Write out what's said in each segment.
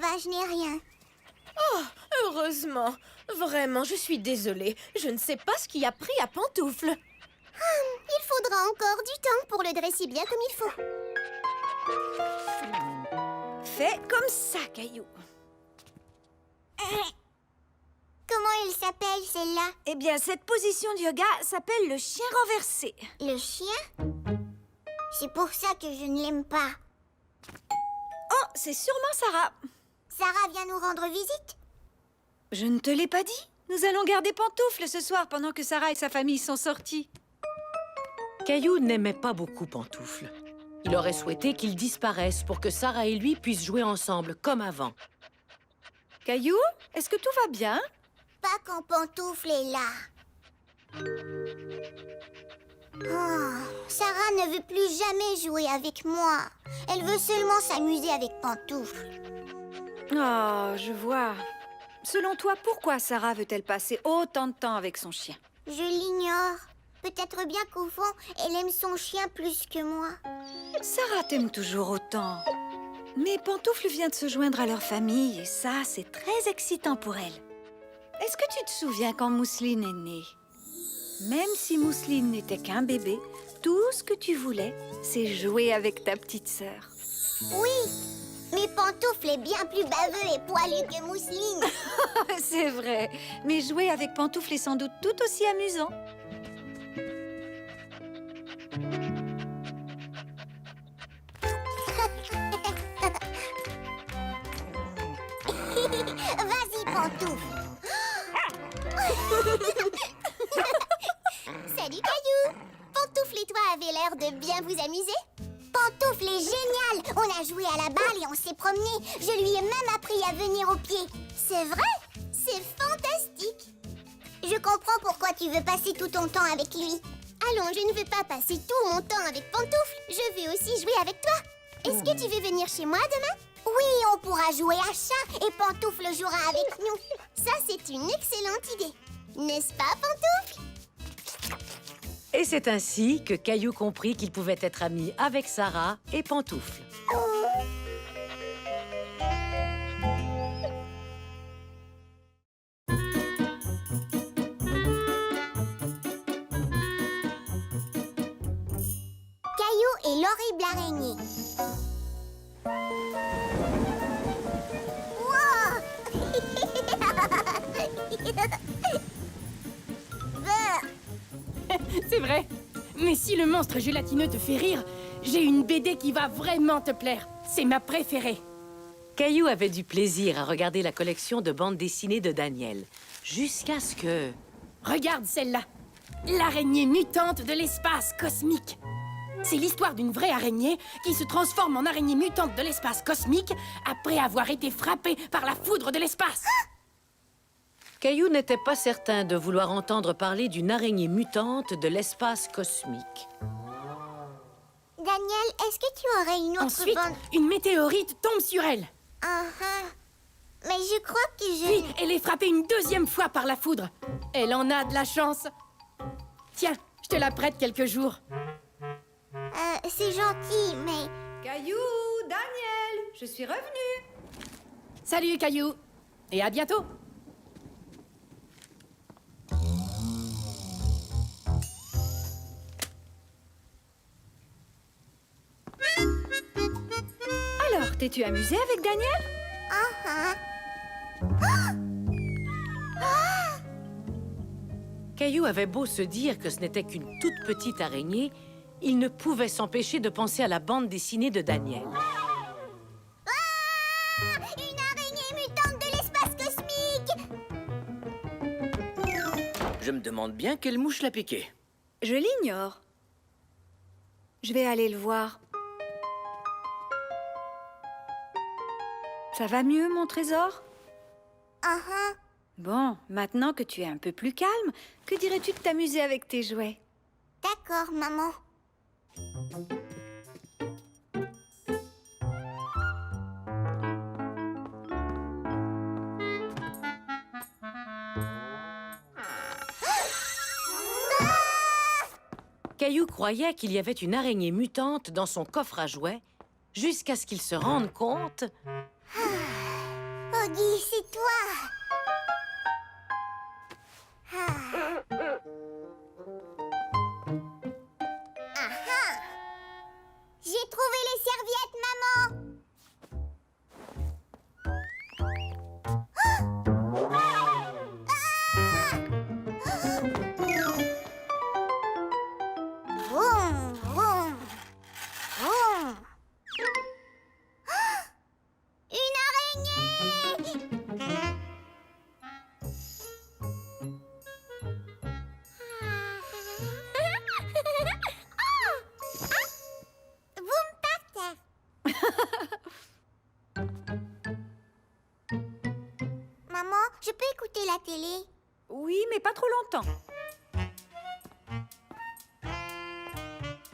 va, je n'ai rien. Heureusement. Vraiment, je suis désolée. Je ne sais pas ce qui a pris à Pantoufle. Il faudra encore du temps pour le dresser bien comme il faut. Fais comme ça, Caillou. Comment il s'appelle, celle-là? Eh bien, cette position de yoga s'appelle le chien renversé. Le chien? C'est pour ça que je ne l'aime pas. Oh, c'est sûrement Sarah. Sarah vient nous rendre visite? Je ne te l'ai pas dit? Nous allons garder Pantoufle ce soir pendant que Sarah et sa famille sont sortis. Caillou n'aimait pas beaucoup Pantoufle. Il aurait souhaité qu'il disparaisse pour que Sarah et lui puissent jouer ensemble comme avant. Caillou, est-ce que tout va bien? Pas quand Pantoufle est là. Oh, Sarah ne veut plus jamais jouer avec moi. Elle veut seulement s'amuser avec Pantoufle. Oh, je vois. Selon toi, pourquoi Sarah veut-elle passer autant de temps avec son chien? Je l'ignore. Peut-être bien qu'au fond, elle aime son chien plus que moi. Sarah t'aime toujours autant. Mais Pantoufle vient de se joindre à leur famille et ça, c'est très excitant pour elle. Est-ce que tu te souviens quand Mousseline est née? Même si Mousseline n'était qu'un bébé, tout ce que tu voulais, c'est jouer avec ta petite sœur. Oui, mais Pantoufle est bien plus baveux et poilu que Mousseline. C'est vrai, mais jouer avec Pantoufle est sans doute tout aussi amusant. Vas-y, Pantoufle. Salut, Caillou. Pantoufle et toi avez l'air de bien vous amuser. Pantoufle est génial. On a joué à la balle et on s'est promené. Je lui ai même appris à venir au pied. C'est vrai? C'est fantastique. Je comprends pourquoi tu veux passer tout ton temps avec lui. Allons, je ne veux pas passer tout mon temps avec Pantoufle. Je veux aussi jouer avec toi. Est-ce que tu veux venir chez moi demain? Oui, on pourra jouer à chat et Pantoufle jouera avec nous. Ça, c'est une excellente idée. N'est-ce pas, Pantoufle? Et c'est ainsi que Caillou comprit qu'il pouvait être ami avec Sarah et Pantoufle. Caillou et l'horrible araignée. C'est vrai. Mais si le monstre gélatineux te fait rire, j'ai une BD qui va vraiment te plaire. C'est ma préférée. Caillou avait du plaisir à regarder la collection de bandes dessinées de Daniel, jusqu'à ce que... Regarde celle-là. L'araignée mutante de l'espace cosmique. C'est l'histoire d'une vraie araignée qui se transforme en araignée mutante de l'espace cosmique après avoir été frappée par la foudre de l'espace. Caillou n'était pas certain de vouloir entendre parler d'une araignée mutante de l'espace cosmique. Daniel, est-ce que tu aurais une autre Ensuite, bande? une météorite tombe sur elle. Mais je crois que Puis, elle est frappée une deuxième fois par la foudre. Elle en a de la chance. Tiens, je te la prête quelques jours. c'est gentil, mais... Caillou, Daniel, je suis revenue. Salut, Caillou. Et à bientôt. Alors, t'es-tu amusé avec Daniel? Caillou avait beau se dire que ce n'était qu'une toute petite araignée, il ne pouvait s'empêcher de penser à la bande dessinée de Daniel. Une araignée mutante de l'espace cosmique! Je me demande bien quelle mouche l'a piqué. Je l'ignore. Je vais aller le voir. Ça va mieux, mon trésor? Bon, maintenant que tu es un peu plus calme, que dirais-tu de t'amuser avec tes jouets? D'accord, maman. Caillou croyait qu'il y avait une araignée mutante dans son coffre à jouets, jusqu'à ce qu'il se rende compte Maggie, c'est toi. Ah. Ah. J'ai trouvé les serviettes, maman. Vroom, vroom, vroom. Une araignée! Vous me partez. Maman, je peux écouter la télé? Oui, mais pas trop longtemps.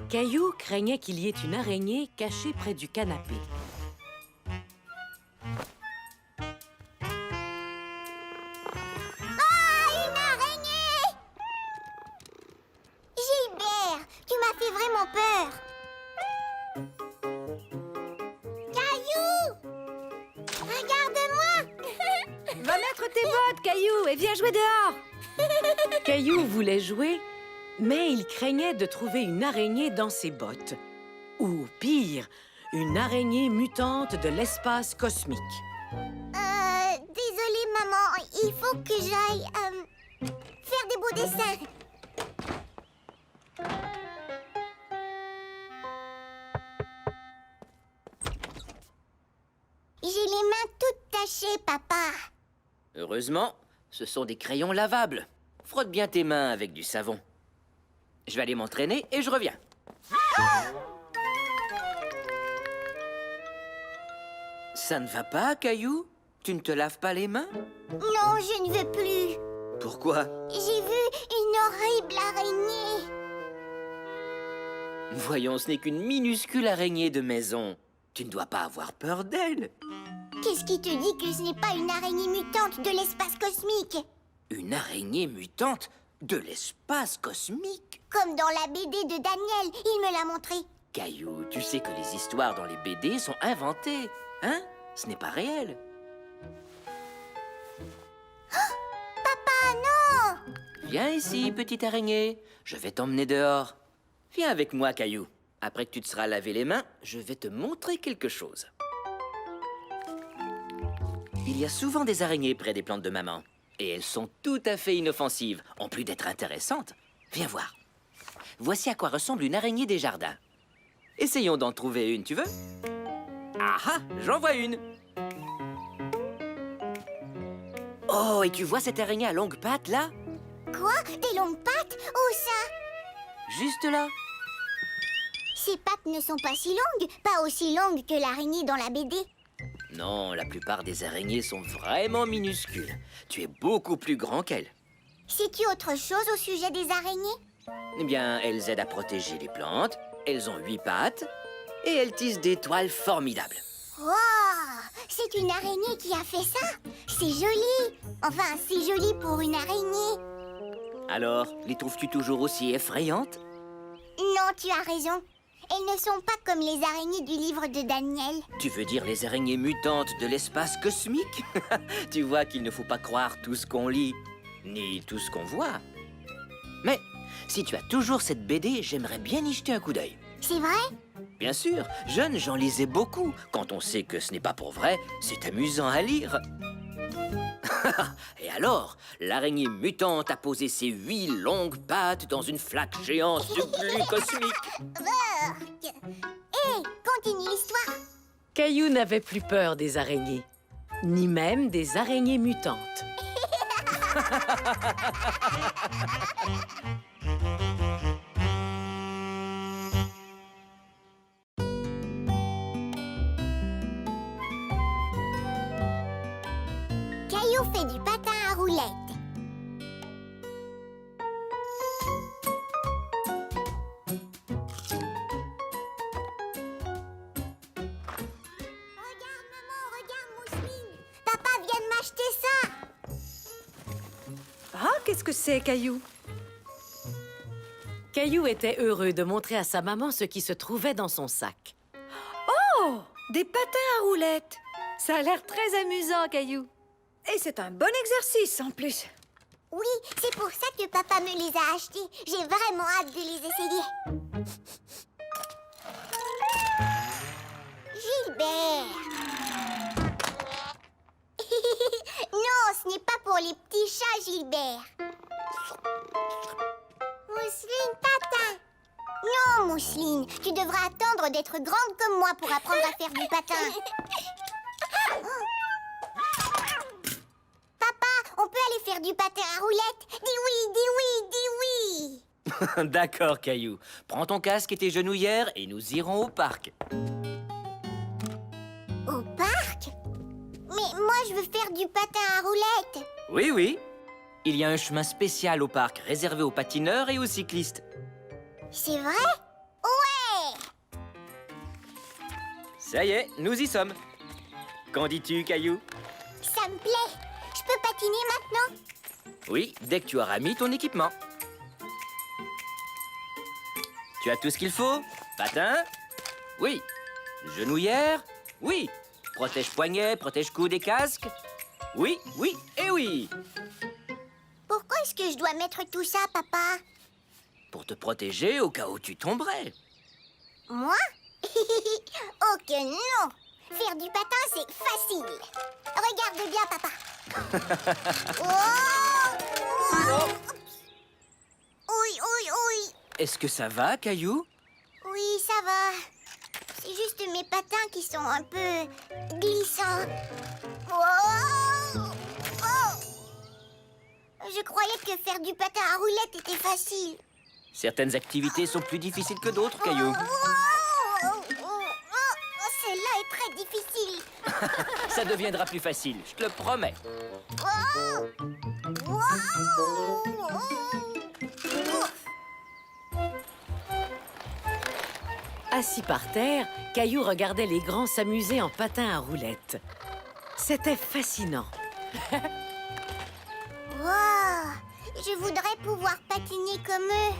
Caillou craignait qu'il y ait une araignée cachée près du canapé. Une araignée! Gilbert, tu m'as fait vraiment peur. Caillou! Regarde-moi! Va mettre tes bottes, Caillou, et viens jouer dehors. Caillou voulait jouer, mais il craignait de trouver une araignée dans ses bottes. Ou pire, une araignée mutante de l'espace cosmique. Désolée, maman. Il faut que j'aille faire des beaux dessins. J'ai les mains toutes tachées, papa. Heureusement, ce sont des crayons lavables. Frotte bien tes mains avec du savon. Je vais aller m'entraîner et je reviens. Ça ne va pas, Caillou? Tu ne te laves pas les mains? Non, je ne veux plus. Pourquoi? J'ai vu une horrible araignée. Voyons, ce n'est qu'une minuscule araignée de maison. Tu ne dois pas avoir peur d'elle. Qu'est-ce qui te dit que ce n'est pas une araignée mutante de l'espace cosmique? Une araignée mutante de l'espace cosmique? Comme dans la BD de Daniel, il me l'a montré. Caillou, tu sais que les histoires dans les BD sont inventées, hein? Ce n'est pas réel. Papa, non! Viens ici, petite araignée. Je vais t'emmener dehors. Viens avec moi, Caillou. Après que tu te seras lavé les mains, je vais te montrer quelque chose. Il y a souvent des araignées près des plantes de maman. Et elles sont tout à fait inoffensives, en plus d'être intéressantes. Viens voir. Voici à quoi ressemble une araignée des jardins. Essayons d'en trouver une, tu veux? Ah ah, j'en vois une. Oh, et tu vois cette araignée à longues pattes, là? Quoi? Des longues pattes? Où ça? Juste là. Ces pattes ne sont pas si longues, pas aussi longues que l'araignée dans la BD. Non, la plupart des araignées sont vraiment minuscules. Tu es beaucoup plus grand qu'elles. Sais-tu autre chose au sujet des araignées? Eh bien, elles aident à protéger les plantes, elles ont 8 pattes, et elles tissent des toiles formidables. Wow! C'est une araignée qui a fait ça? C'est joli! Enfin, c'est joli pour une araignée. Alors, les trouves-tu toujours aussi effrayantes? Non, tu as raison. Elles ne sont pas comme les araignées du livre de Daniel. Tu veux dire les araignées mutantes de l'espace cosmique? Tu vois qu'il ne faut pas croire tout ce qu'on lit, ni tout ce qu'on voit. Mais, si tu as toujours cette BD, j'aimerais bien y jeter un coup d'œil. C'est vrai? Bien sûr, jeune, j'en lisais beaucoup. Quand on sait que ce n'est pas pour vrai, c'est amusant à lire. Et alors, l'araignée mutante a posé ses 8 longues pattes dans une flaque géante de glu cosmique. Hé, continue l'histoire. Caillou n'avait plus peur des araignées, ni même des araignées mutantes. Caillou fait du patin à roulettes. Regarde, maman, regarde, Mousseline. Papa vient de m'acheter ça. Ah, qu'est-ce que c'est, Caillou? Caillou était heureux de montrer à sa maman ce qui se trouvait dans son sac. Oh, des patins à roulettes. Ça a l'air très amusant, Caillou. Et c'est un bon exercice, en plus. Oui, c'est pour ça que papa me les a achetés. J'ai vraiment hâte de les essayer. Gilbert. Non, ce n'est pas pour les petits chats, Gilbert. Mousseline, patin. Non, Mousseline, tu devras attendre d'être grande comme moi pour apprendre à faire du patin. Papa, on peut aller faire du patin à roulettes? Dis oui, dis oui, dis oui. D'accord, Caillou. Prends ton casque et tes genouillères et nous irons au parc. Au parc? Mais moi, je veux faire du patin à roulettes. Oui, oui. Il y a un chemin spécial au parc, réservé aux patineurs et aux cyclistes. C'est vrai? Ouais! Ça y est, nous y sommes. Qu'en dis-tu, Caillou? Ça me plaît. Je peux patiner maintenant? Oui, dès que tu auras mis ton équipement. Tu as tout ce qu'il faut? Patin? Oui. Genouillère? Oui. Protège-poignet, protège-coude et casque? Oui, oui et oui. Pourquoi est-ce que je dois mettre tout ça, papa? Pour te protéger au cas où tu tomberais. Moi? Oh que non! Faire du patin, c'est facile. Regarde bien, papa. Oh! Oh! Oui, oui, oui. Est-ce que ça va, Caillou? Oui, ça va. C'est juste mes patins qui sont un peu glissants. Oh! Oh! Je croyais que faire du patin à roulettes était facile. Certaines activités sont plus difficiles que d'autres, Caillou. Celle-là est très difficile. Ça deviendra plus facile, je te le promets. Assis par terre, Caillou regardait les grands s'amuser en patin à roulettes. C'était fascinant. Wow! Je voudrais pouvoir patiner comme eux.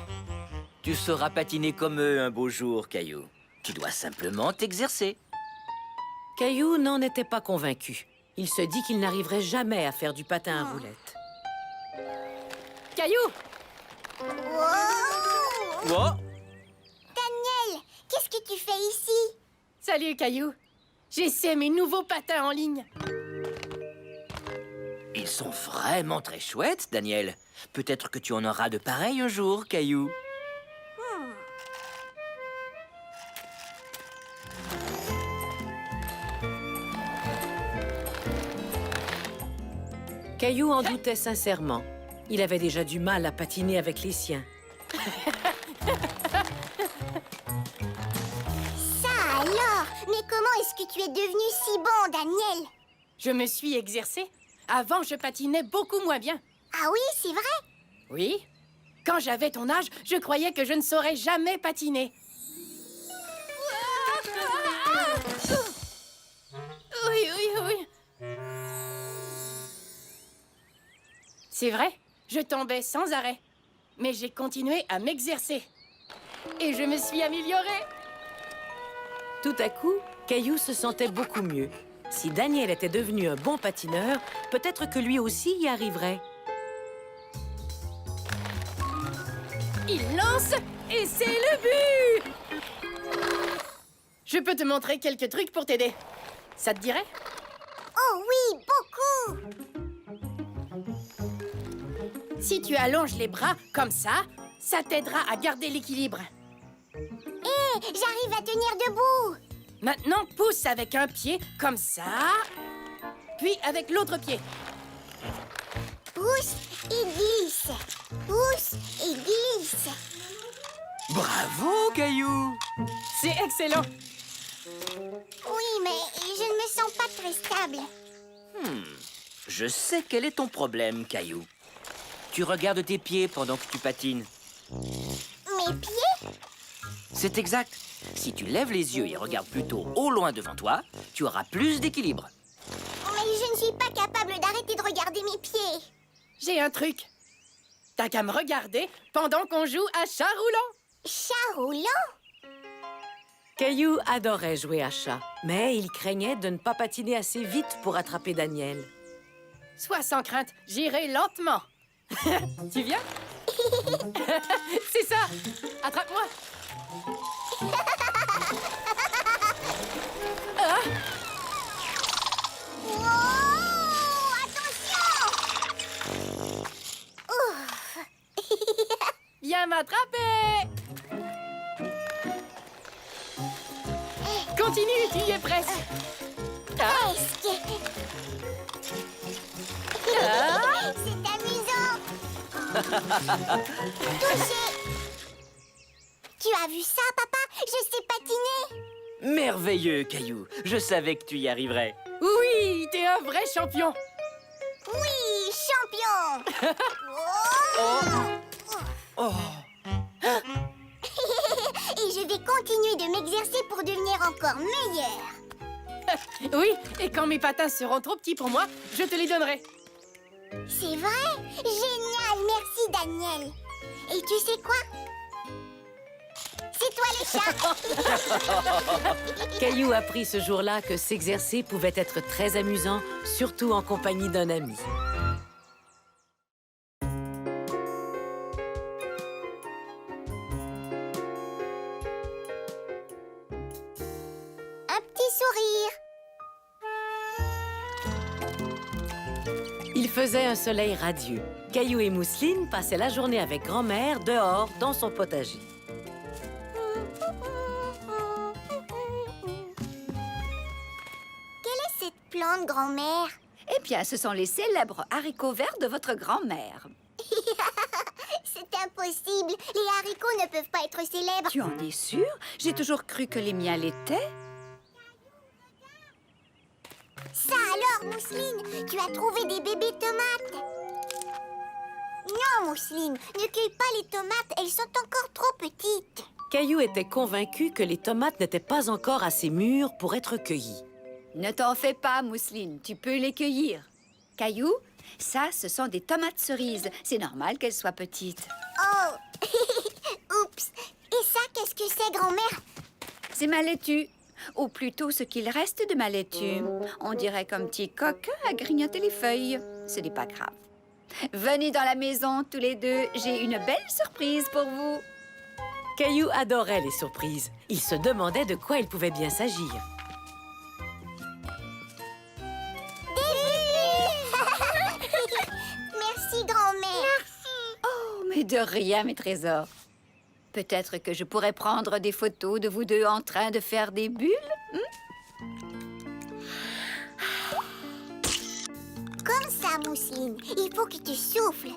Tu sauras patiner comme eux un beau jour, Caillou. Tu dois simplement t'exercer. Caillou n'en était pas convaincu. Il se dit qu'il n'arriverait jamais à faire du patin à roulettes. Caillou! Wow! Oh! Daniel, qu'est-ce que tu fais ici? Salut, Caillou. J'essaie mes nouveaux patins en ligne. Ils sont vraiment très chouettes, Daniel. Peut-être que tu en auras de pareils un jour, Caillou. Caillou en doutait sincèrement. Il avait déjà du mal à patiner avec les siens. Ça alors? Mais comment est-ce que tu es devenu si bon, Daniel? Je me suis exercée. Avant, je patinais beaucoup moins bien. Ah oui, c'est vrai? Oui. Quand j'avais ton âge, je croyais que je ne saurais jamais patiner. Oui, oui, oui. C'est vrai, je tombais sans arrêt. Mais j'ai continué à m'exercer. Et je me suis améliorée. Tout à coup, Caillou se sentait beaucoup mieux. Si Daniel était devenu un bon patineur, peut-être que lui aussi y arriverait. Il lance et c'est le but! Je peux te montrer quelques trucs pour t'aider. Ça te dirait? Oh oui, beaucoup! Si tu allonges les bras comme ça t'aidera à garder l'équilibre. Hé, j'arrive à tenir debout! Maintenant, pousse avec un pied comme ça, puis avec l'autre pied. Pousse et glisse. Pousse et glisse. Bravo, Caillou! C'est excellent. Oui, mais je ne me sens pas très stable. Je sais quel est ton problème, Caillou. Tu regardes tes pieds pendant que tu patines. Mes pieds? C'est exact. Si tu lèves les yeux et regardes plutôt au loin devant toi, tu auras plus d'équilibre. Mais je ne suis pas capable d'arrêter de regarder mes pieds. J'ai un truc. T'as qu'à me regarder pendant qu'on joue à chat roulant. Chat roulant? Caillou adorait jouer à chat, mais il craignait de ne pas patiner assez vite pour attraper Daniel. Sois sans crainte, j'irai lentement. Tu viens? C'est ça! Attrape-moi! Ah! Wow, attention! Viens m'attraper! Continue, tu y es presque. Ah! Presque. Ah! C'est amusant. Touché. Tu as vu ça, papa? Je sais patiner. Merveilleux, Caillou. Je savais que tu y arriverais. Oui, t'es un vrai champion. Oui, champion. Oh, Et je vais continuer de m'exercer pour devenir encore meilleure. Oui, et quand mes patins seront trop petits pour moi, je te les donnerai. C'est vrai? Génial, merci Daniel. Et tu sais quoi? C'est toi le chat. Caillou apprit ce jour-là que s'exercer pouvait être très amusant, surtout en compagnie d'un ami. Un petit sourire. Il faisait un soleil radieux. Caillou et Mousseline passaient la journée avec grand-mère dehors dans son potager. Quelle est cette plante, grand-mère? Eh bien, ce sont les célèbres haricots verts de votre grand-mère. C'est impossible. Les haricots ne peuvent pas être célèbres. Tu en es sûre? J'ai toujours cru que les miens l'étaient. Ça alors, Mousseline, tu as trouvé des bébés tomates. Non, Mousseline, ne cueille pas les tomates, elles sont encore trop petites. Caillou était convaincu que les tomates n'étaient pas encore assez mûres pour être cueillies. Ne t'en fais pas, Mousseline, tu peux les cueillir. Caillou, ça, ce sont des tomates cerises. C'est normal qu'elles soient petites. Oh. Oups. Et ça, qu'est-ce que c'est, grand-mère? C'est ma laitue. Ou plutôt ce qu'il reste de ma laitue. On dirait qu'un petit coquin a grignoté les feuilles. Ce n'est pas grave. Venez dans la maison, tous les deux. J'ai une belle surprise pour vous. Caillou adorait les surprises. Il se demandait de quoi il pouvait bien s'agir. Merci, grand-mère. Oh, mais de rien, mes trésors. Peut-être que je pourrais prendre des photos de vous deux en train de faire des bulles. Comme ça, Mousseline. Il faut que tu souffles.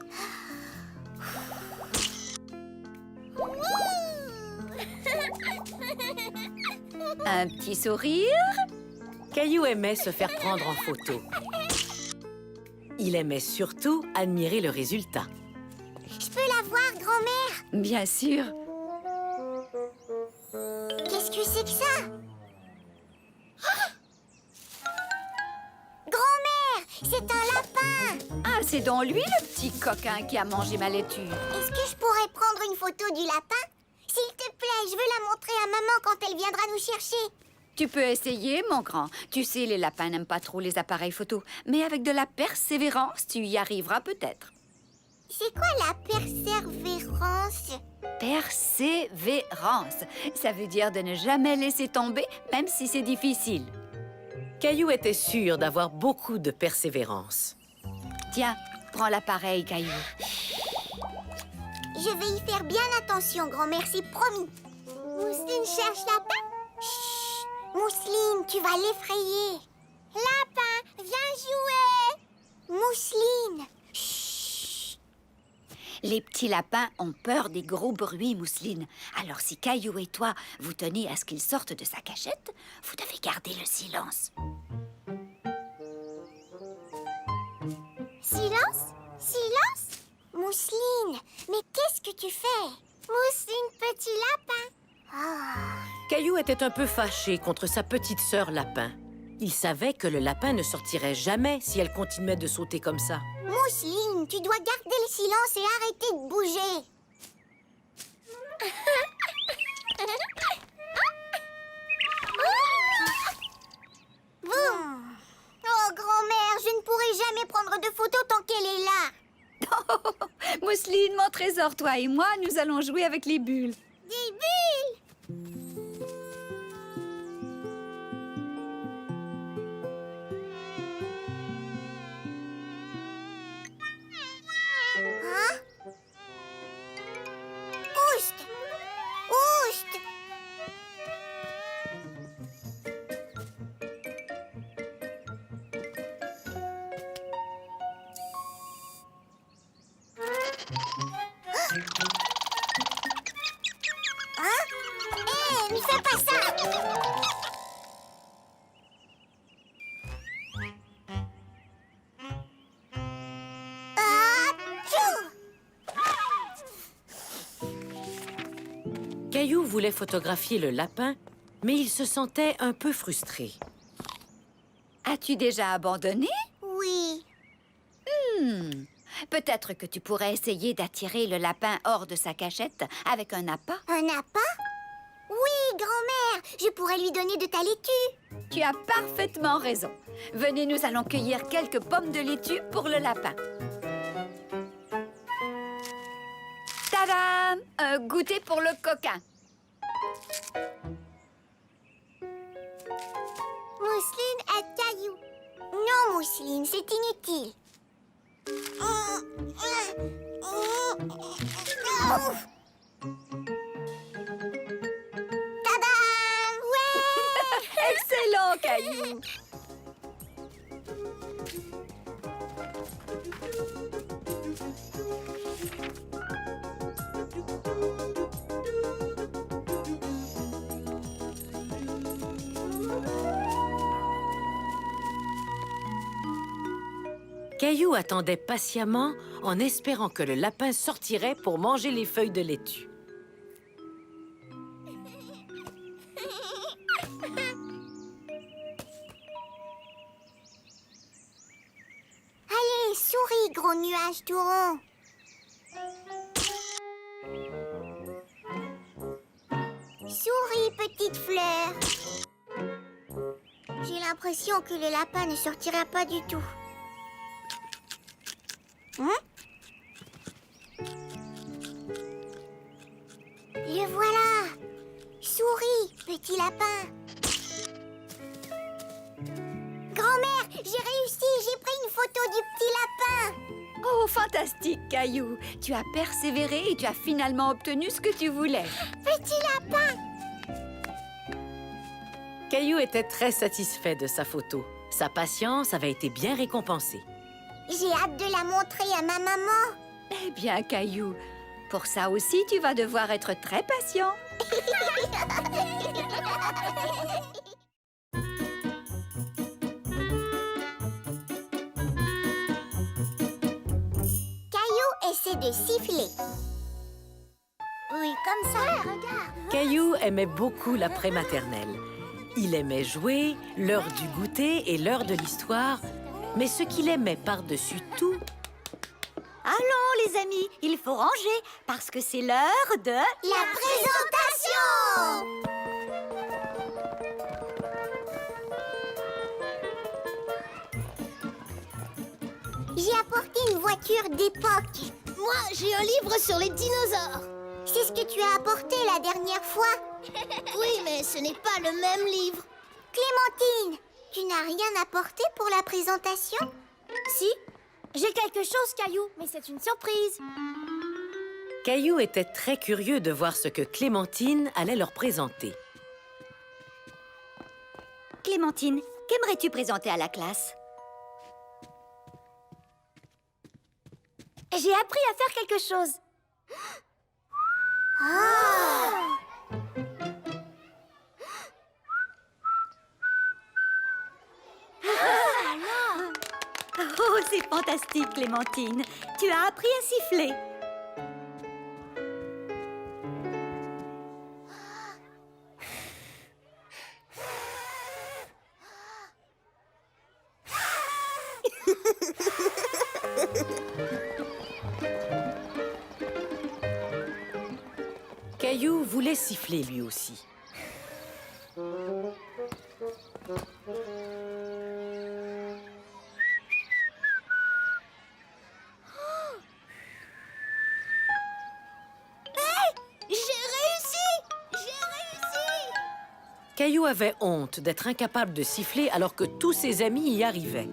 Un petit sourire. Caillou aimait se faire prendre en photo. Il aimait surtout admirer le résultat. Je peux la voir, grand-mère? Bien sûr. Qu'est-ce que c'est que ça? Grand-mère, c'est un lapin. Ah, c'est donc lui, le petit coquin qui a mangé ma laitue. Est-ce que je pourrais prendre une photo du lapin? S'il te plaît, je veux la montrer à maman quand elle viendra nous chercher. Tu peux essayer, mon grand. Tu sais, les lapins n'aiment pas trop les appareils photo. Mais avec de la persévérance, tu y arriveras peut-être. C'est quoi la persévérance? Persévérance. Ça veut dire de ne jamais laisser tomber, même si c'est difficile. Caillou était sûr d'avoir beaucoup de persévérance. Tiens, prends l'appareil, Caillou. Je vais y faire bien attention, grand-mère, c'est promis. Mousseline cherche lapin. Chut! Mousseline, tu vas l'effrayer. Lapin, viens jouer. Mousseline. Chut! Les petits lapins ont peur des gros bruits, Mousseline. Alors si Caillou et toi, vous tenez à ce qu'il sorte de sa cachette, vous devez garder le silence. Silence? Silence? Mousseline, mais qu'est-ce que tu fais? Mousseline, petit lapin. Ah. Caillou était un peu fâché contre sa petite sœur lapin. Il savait que le lapin ne sortirait jamais si elle continuait de sauter comme ça. Mousseline, tu dois garder le silence et arrêter de bouger. photo tant qu'elle est là. Mousseline, mon trésor, toi et moi, nous allons jouer avec les bulles. Des bulles. Hein? Oust! Oust! Hein? Hé, ne fais pas ça! Tchou! Caillou voulait photographier le lapin, mais il se sentait un peu frustré. As-tu déjà abandonné? Oui. Peut-être que tu pourrais essayer d'attirer le lapin hors de sa cachette avec un appât. Un appât? Oui, grand-mère, je pourrais lui donner de ta laitue. Tu as parfaitement raison. Venez, nous allons cueillir quelques pommes de laitue pour le lapin. Tadam! Un goûter pour le coquin. Mousseline à Caillou. Non, Mousseline, c'est inutile. Tadam! Ouais! Excellent, Caillou! Caillou attendait patiemment en espérant que le lapin sortirait pour manger les feuilles de laitue. Allez, souris, gros nuage tout rond. Souris, petite fleur. J'ai l'impression que le lapin ne sortira pas du tout. Hein? Le voilà. Souris, petit lapin. Grand-mère, j'ai réussi, j'ai pris une photo du petit lapin. Oh, fantastique, Caillou! Tu as persévéré et tu as finalement obtenu ce que tu voulais. Petit lapin. Caillou était très satisfait de sa photo. Sa patience avait été bien récompensée. J'ai hâte de la montrer à ma maman. Eh bien, Caillou, pour ça aussi, tu vas devoir être très patient. Caillou essaie de siffler. Oui, comme ça, regarde. Caillou aimait beaucoup l'après maternelle. Il aimait jouer, l'heure du goûter et l'heure de l'histoire, mais ce qu'il aimait par-dessus tout, Allons, les amis, il faut ranger parce que c'est l'heure de... La présentation! J'ai apporté une voiture d'époque. Moi, j'ai un livre sur les dinosaures. C'est ce que tu as apporté la dernière fois. Oui, mais ce n'est pas le même livre. Clémentine, tu n'as rien apporté pour la présentation? Si, j'ai quelque chose, Caillou, mais c'est une surprise. Caillou était très curieux de voir ce que Clémentine allait leur présenter. Clémentine, qu'aimerais-tu présenter à la classe? J'ai appris à faire quelque chose. Oh, c'est fantastique, Clémentine. Tu as appris à siffler. Caillou voulait siffler lui aussi. Caillou avait honte d'être incapable de siffler alors que tous ses amis y arrivaient.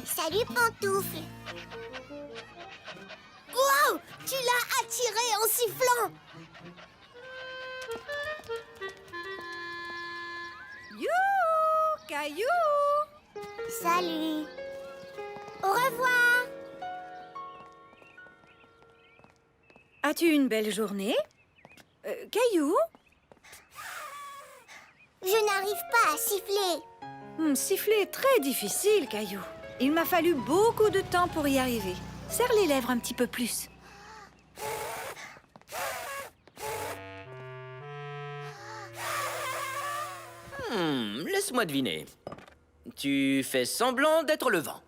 Salut, Pantoufle. Wow! Tu l'as attiré en sifflant. You, Caillou! Salut. Au revoir. As-tu une belle journée? Caillou? Je n'arrive pas à siffler. Siffler est très difficile, Caillou. Il m'a fallu beaucoup de temps pour y arriver. Serre les lèvres un petit peu plus. Laisse-moi deviner. Tu fais semblant d'être le vent.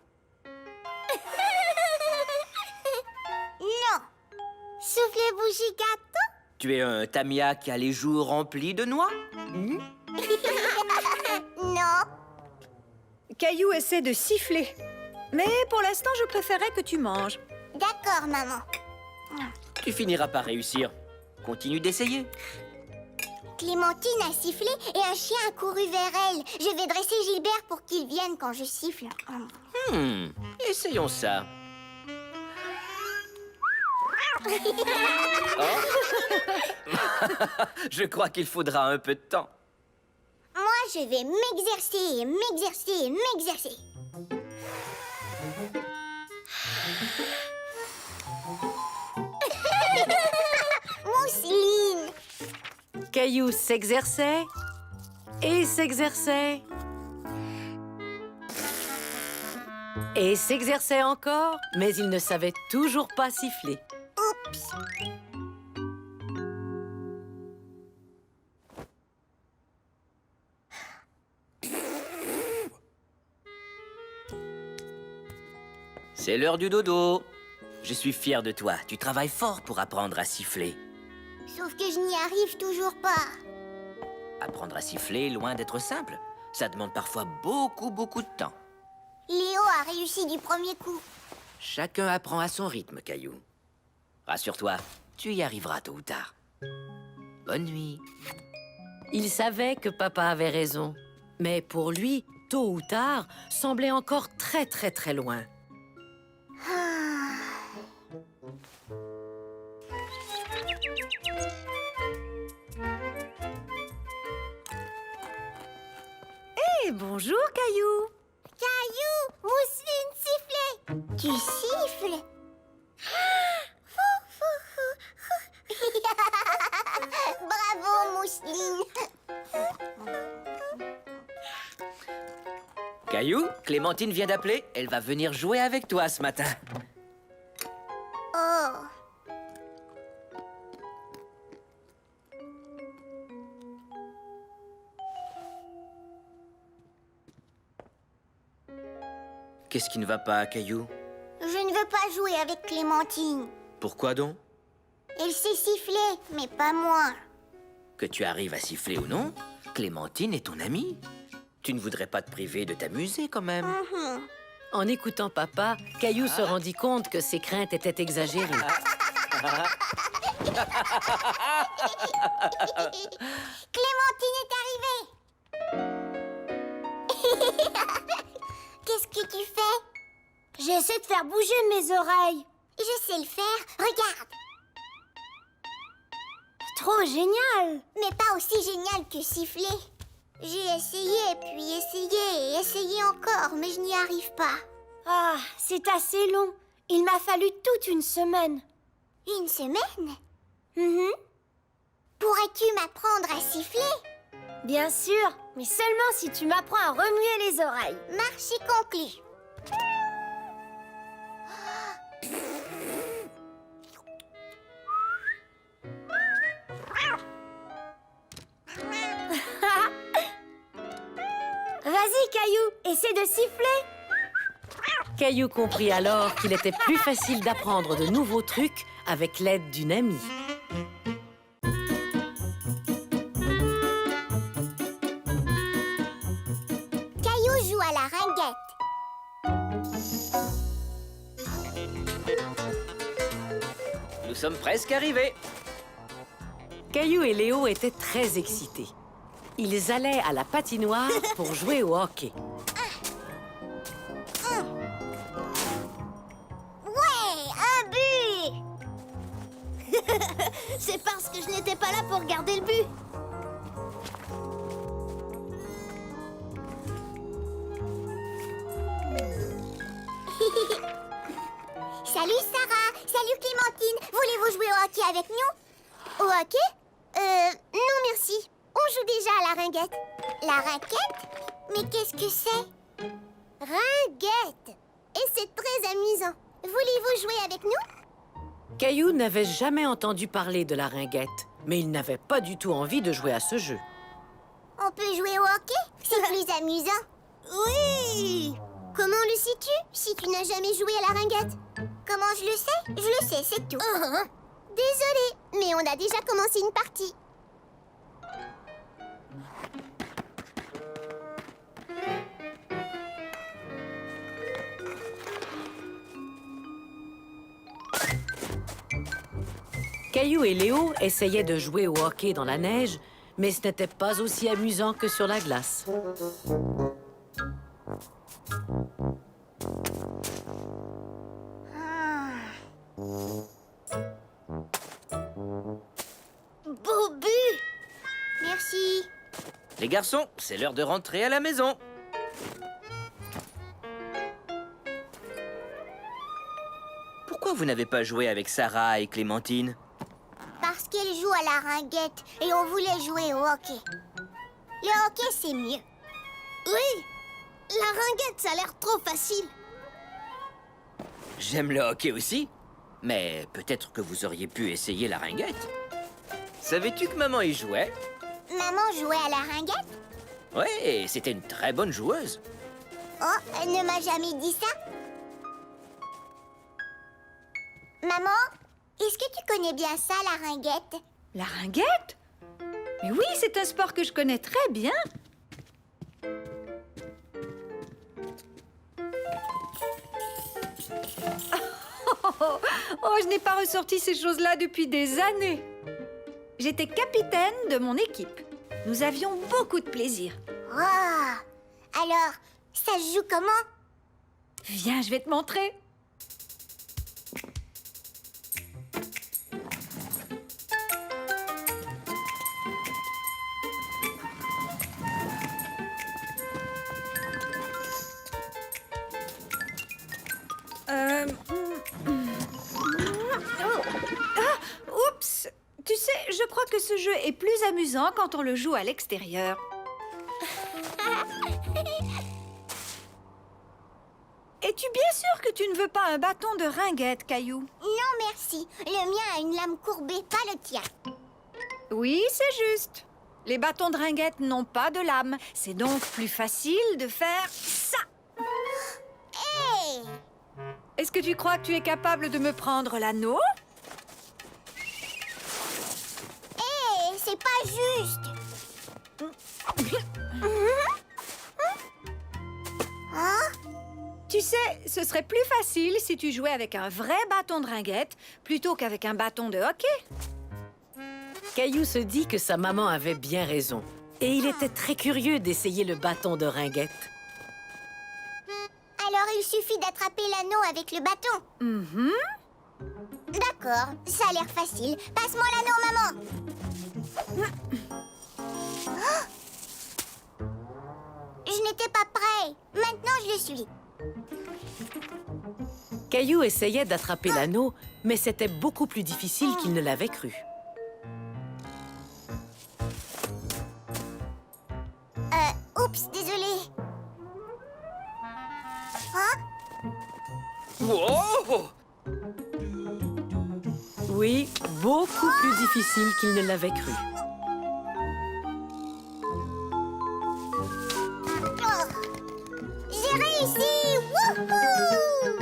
Non. Soufflez bougie gâteau. Tu es un Tamia qui a les joues remplies de noix? Non. Caillou essaie de siffler. Mais pour l'instant, je préférais que tu manges. D'accord, maman. Tu finiras par réussir. Continue d'essayer. Clémentine a sifflé et un chien a couru vers elle. Je vais dresser Gilbert pour qu'il vienne quand je siffle. Essayons ça. Je crois qu'il faudra un peu de temps. Moi, je vais m'exercer, m'exercer, m'exercer. Mousseline. Caillou s'exerçait et s'exerçait. Et s'exerçait encore, mais il ne savait toujours pas siffler. Oups. C'est l'heure du dodo. Je suis fier de toi. Tu travailles fort pour apprendre à siffler. Sauf que je n'y arrive toujours pas. Apprendre à siffler, loin d'être simple. Ça demande parfois beaucoup de temps. Léo a réussi du premier coup. Chacun apprend à son rythme, Caillou. Rassure-toi, tu y arriveras tôt ou tard. Bonne nuit. Il savait que papa avait raison. Mais pour lui, tôt ou tard, semblait encore très loin. Eh, bonjour, Caillou. Caillou, Mousseline, sifflez. Tu siffles? Bravo, Mousseline. Caillou, Clémentine vient d'appeler. Elle va venir jouer avec toi ce matin. Oh. Qu'est-ce qui ne va pas, Caillou? Je ne veux pas jouer avec Clémentine. Pourquoi donc? Elle sait siffler, mais pas moi. Que tu arrives à siffler ou non, Clémentine est ton amie. Tu ne voudrais pas te priver de t'amuser quand même. En écoutant papa, Caillou se rendit compte que ses craintes étaient exagérées. Clémentine est arrivée. Qu'est-ce que tu fais? J'essaie de faire bouger mes oreilles. Je sais le faire. Regarde. Trop génial. Mais pas aussi génial que siffler. J'ai essayé, puis essayé et essayé encore, mais je n'y arrive pas. Ah, c'est assez long. Il m'a fallu toute une semaine. Une semaine? Pourrais-tu m'apprendre à siffler? Bien sûr, mais seulement si tu m'apprends à remuer les oreilles. Marché conclu. Vas-y, Caillou, essaie de siffler. Caillou comprit alors qu'il était plus facile d'apprendre de nouveaux trucs avec l'aide d'une amie. Caillou joue joue à la ringuette. Nous sommes presque arrivés. Caillou et Léo étaient très excités. Ils allaient à la patinoire pour jouer au hockey. Ouais, un but! C'est parce que je n'étais pas là pour garder le but. Salut Sarah, salut Clémentine. Voulez-vous jouer au hockey avec nous? Au hockey? Non merci. On joue déjà à la ringuette. La raquette? Mais qu'est-ce que c'est? Ringuette. Et c'est très amusant. Voulez-vous jouer avec nous? Caillou n'avait jamais entendu parler de la ringuette, mais il n'avait pas du tout envie de jouer à ce jeu. On peut jouer au hockey? C'est plus amusant. Oui! Comment le sais-tu si tu n'as jamais joué à la ringuette? Comment je le sais? Je le sais, c'est tout. Désolée, mais on a déjà commencé une partie. Caillou et Léo essayaient de jouer au hockey dans la neige, mais ce n'était pas aussi amusant que sur la glace. Beau but! Merci. Les garçons, c'est l'heure de rentrer à la maison. Pourquoi vous n'avez pas joué avec Sarah et Clémentine? Parce qu'elle joue à la ringuette et on voulait jouer au hockey. Le hockey, c'est mieux. Oui, la ringuette, ça a l'air trop facile. J'aime le hockey aussi, mais peut-être que vous auriez pu essayer la ringuette. Savais-tu que maman y jouait? Maman jouait à la ringuette? Ouais, c'était une très bonne joueuse. Oh, elle ne m'a jamais dit ça. Maman, est-ce que tu connais bien ça, la ringuette? La ringuette? Mais oui, c'est un sport que je connais très bien. Oh, je n'ai pas ressorti ces choses-là depuis des années. J'étais capitaine de mon équipe. Nous avions beaucoup de plaisir. Oh, alors, ça se joue comment? Viens, je vais te montrer. Oups! Tu sais, je crois que ce jeu est plus amusant quand on le joue à l'extérieur. Es-tu bien sûr que tu ne veux pas un bâton de ringuette, Caillou? Non, merci. Le mien a une lame courbée, pas le tien. Oui, c'est juste. Les bâtons de ringuette n'ont pas de lame. C'est donc plus facile de faire ça. Hé! Est-ce que tu crois que tu es capable de me prendre l'anneau? Hé, c'est pas juste. Hein? Tu sais, ce serait plus facile si tu jouais avec un vrai bâton de ringuette plutôt qu'avec un bâton de hockey. Caillou se dit que sa maman avait bien raison. Et il était très curieux d'essayer le bâton de ringuette. Alors il suffit d'attraper l'anneau avec le bâton. Mhm. D'accord, ça a l'air facile. Passe-moi l'anneau, maman. Oh! Je n'étais pas prêt. Maintenant, je le suis. Caillou essayait d'attraper l'anneau, mais c'était beaucoup plus difficile qu'il ne l'avait cru. Oups, désolé. Hein? Wow! Oui, beaucoup plus difficile qu'il ne l'avait cru. J'ai réussi! Wouhou!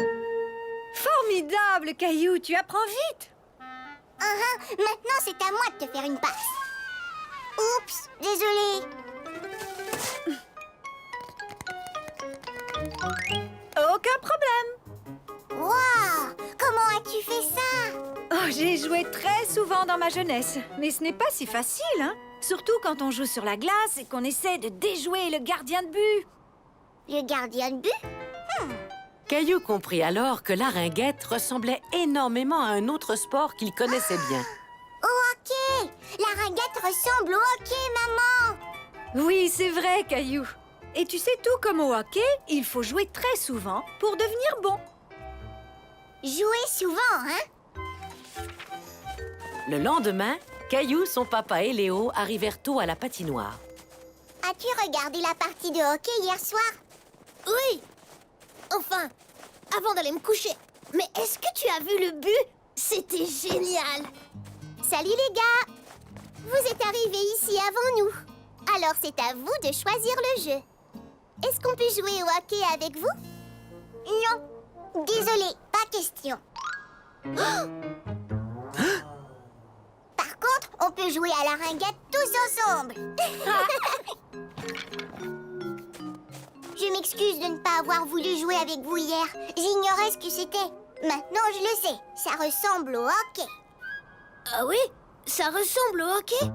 Formidable, Caillou, tu apprends vite. Maintenant, c'est à moi de te faire une passe. Oups, désolé. Aucun problème. Waouh! Comment as-tu fait ça? Oh, j'ai joué très souvent dans ma jeunesse, mais ce n'est pas si facile, hein? Surtout quand on joue sur la glace et qu'on essaie de déjouer le gardien de but. Le gardien de but? Caillou comprit alors que la ringuette ressemblait énormément à un autre sport qu'il connaissait bien. Au hockey! La ringuette ressemble au hockey, maman! Oui, c'est vrai, Caillou. Et tu sais, tout comme au hockey, il faut jouer très souvent pour devenir bon. Jouer souvent, hein? Le lendemain, Caillou, son papa et Léo arrivèrent tôt à la patinoire. As-tu regardé la partie de hockey hier soir? Oui. Enfin, avant d'aller me coucher. Mais est-ce que tu as vu le but? C'était génial. Salut les gars! Vous êtes arrivés ici avant nous. Alors c'est à vous de choisir le jeu. Est-ce qu'on peut jouer au hockey avec vous? Non. Désolé, pas question. Par contre, on peut jouer à la ringuette tous ensemble. Je m'excuse de ne pas avoir voulu jouer avec vous hier. J'ignorais ce que c'était. Maintenant, je le sais. Ça ressemble au hockey. Ah oui? Ça ressemble au hockey?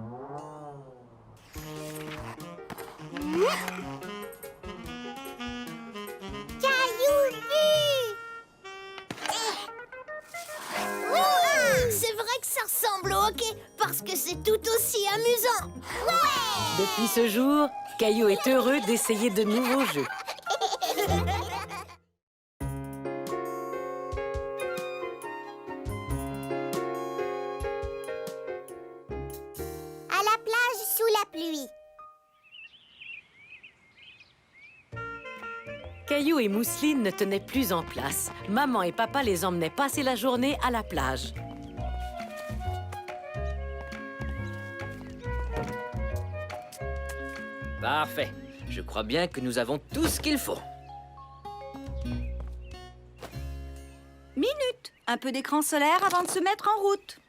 Caillou but! C'est vrai que ça ressemble au hockey parce que c'est tout aussi amusant. Depuis ce jour, Caillou est heureux d'essayer de nouveaux jeux. À la plage sous la pluie. Caillou et Mousseline ne tenaient plus en place. Maman et papa les emmenaient passer la journée à la plage. Parfait. Je crois bien que nous avons tout ce qu'il faut. Minute. Un peu d'écran solaire avant de se mettre en route.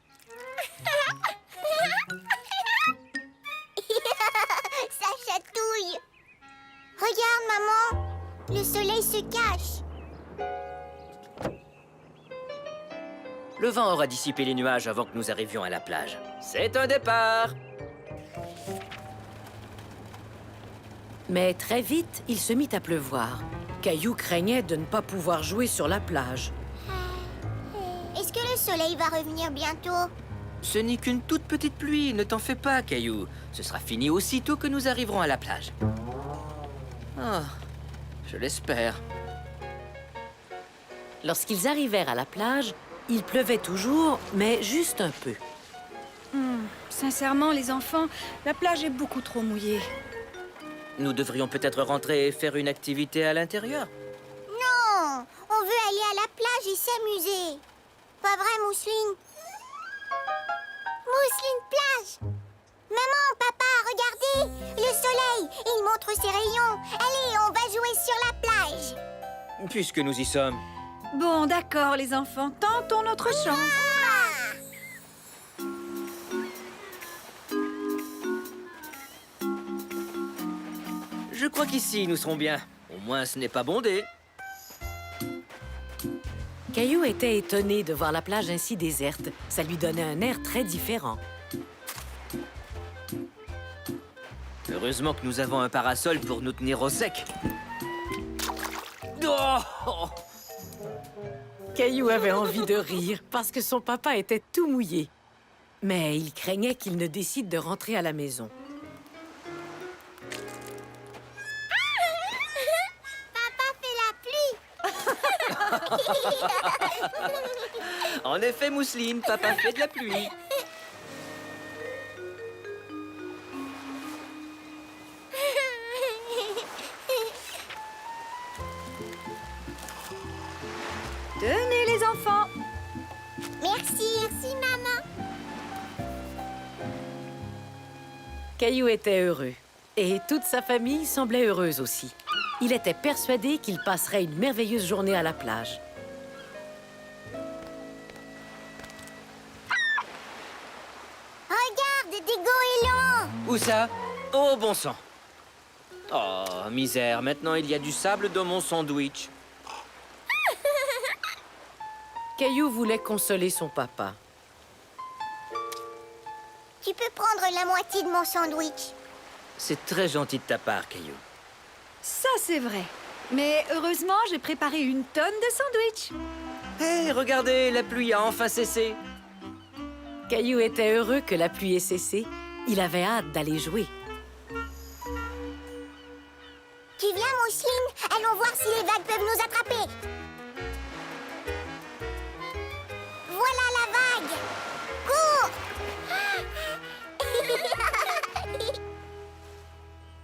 Ça chatouille. Regarde, maman. Le soleil se cache. Le vent aura dissipé les nuages avant que nous arrivions à la plage. C'est un départ! Mais très vite, il se mit à pleuvoir. Caillou craignait de ne pas pouvoir jouer sur la plage. Est-ce que le soleil va revenir bientôt? Ce n'est qu'une toute petite pluie, ne t'en fais pas, Caillou. Ce sera fini aussitôt que nous arriverons à la plage. Ah, je l'espère. Lorsqu'ils arrivèrent à la plage, il pleuvait toujours, mais juste un peu. Sincèrement, les enfants, la plage est beaucoup trop mouillée. Nous devrions peut-être rentrer et faire une activité à l'intérieur. Non, on veut aller à la plage et s'amuser. Pas vrai, Mousseline? Mousseline plage! Maman, papa, regardez! Le soleil, il montre ses rayons. Allez, on va jouer sur la plage. Puisque nous y sommes. Bon, d'accord, les enfants, tentons notre chance. Je crois qu'ici, nous serons bien. Au moins, ce n'est pas bondé. Caillou était étonné de voir la plage ainsi déserte. Ça lui donnait un air très différent. Heureusement que nous avons un parasol pour nous tenir au sec. Oh! Caillou avait envie de rire parce que son papa était tout mouillé. Mais il craignait qu'il ne décide de rentrer à la maison. En effet, Mousseline, papa fait de la pluie. Tenez, les enfants. Merci, maman. Caillou était heureux. Et toute sa famille semblait heureuse aussi. Il était persuadé qu'il passerait une merveilleuse journée à la plage. Regarde, des goélands. Où ça? Oh, bon sang. Oh, misère, maintenant il y a du sable dans mon sandwich. Caillou voulait consoler son papa. Tu peux prendre la moitié de mon sandwich. C'est très gentil de ta part, Caillou. Ça, c'est vrai. Mais heureusement, j'ai préparé une tonne de sandwichs. Hé, regardez, la pluie a enfin cessé. Caillou était heureux que la pluie ait cessé. Il avait hâte d'aller jouer. Tu viens, Mousseline? Allons voir si les vagues peuvent nous attraper. Voilà la vague. Cours!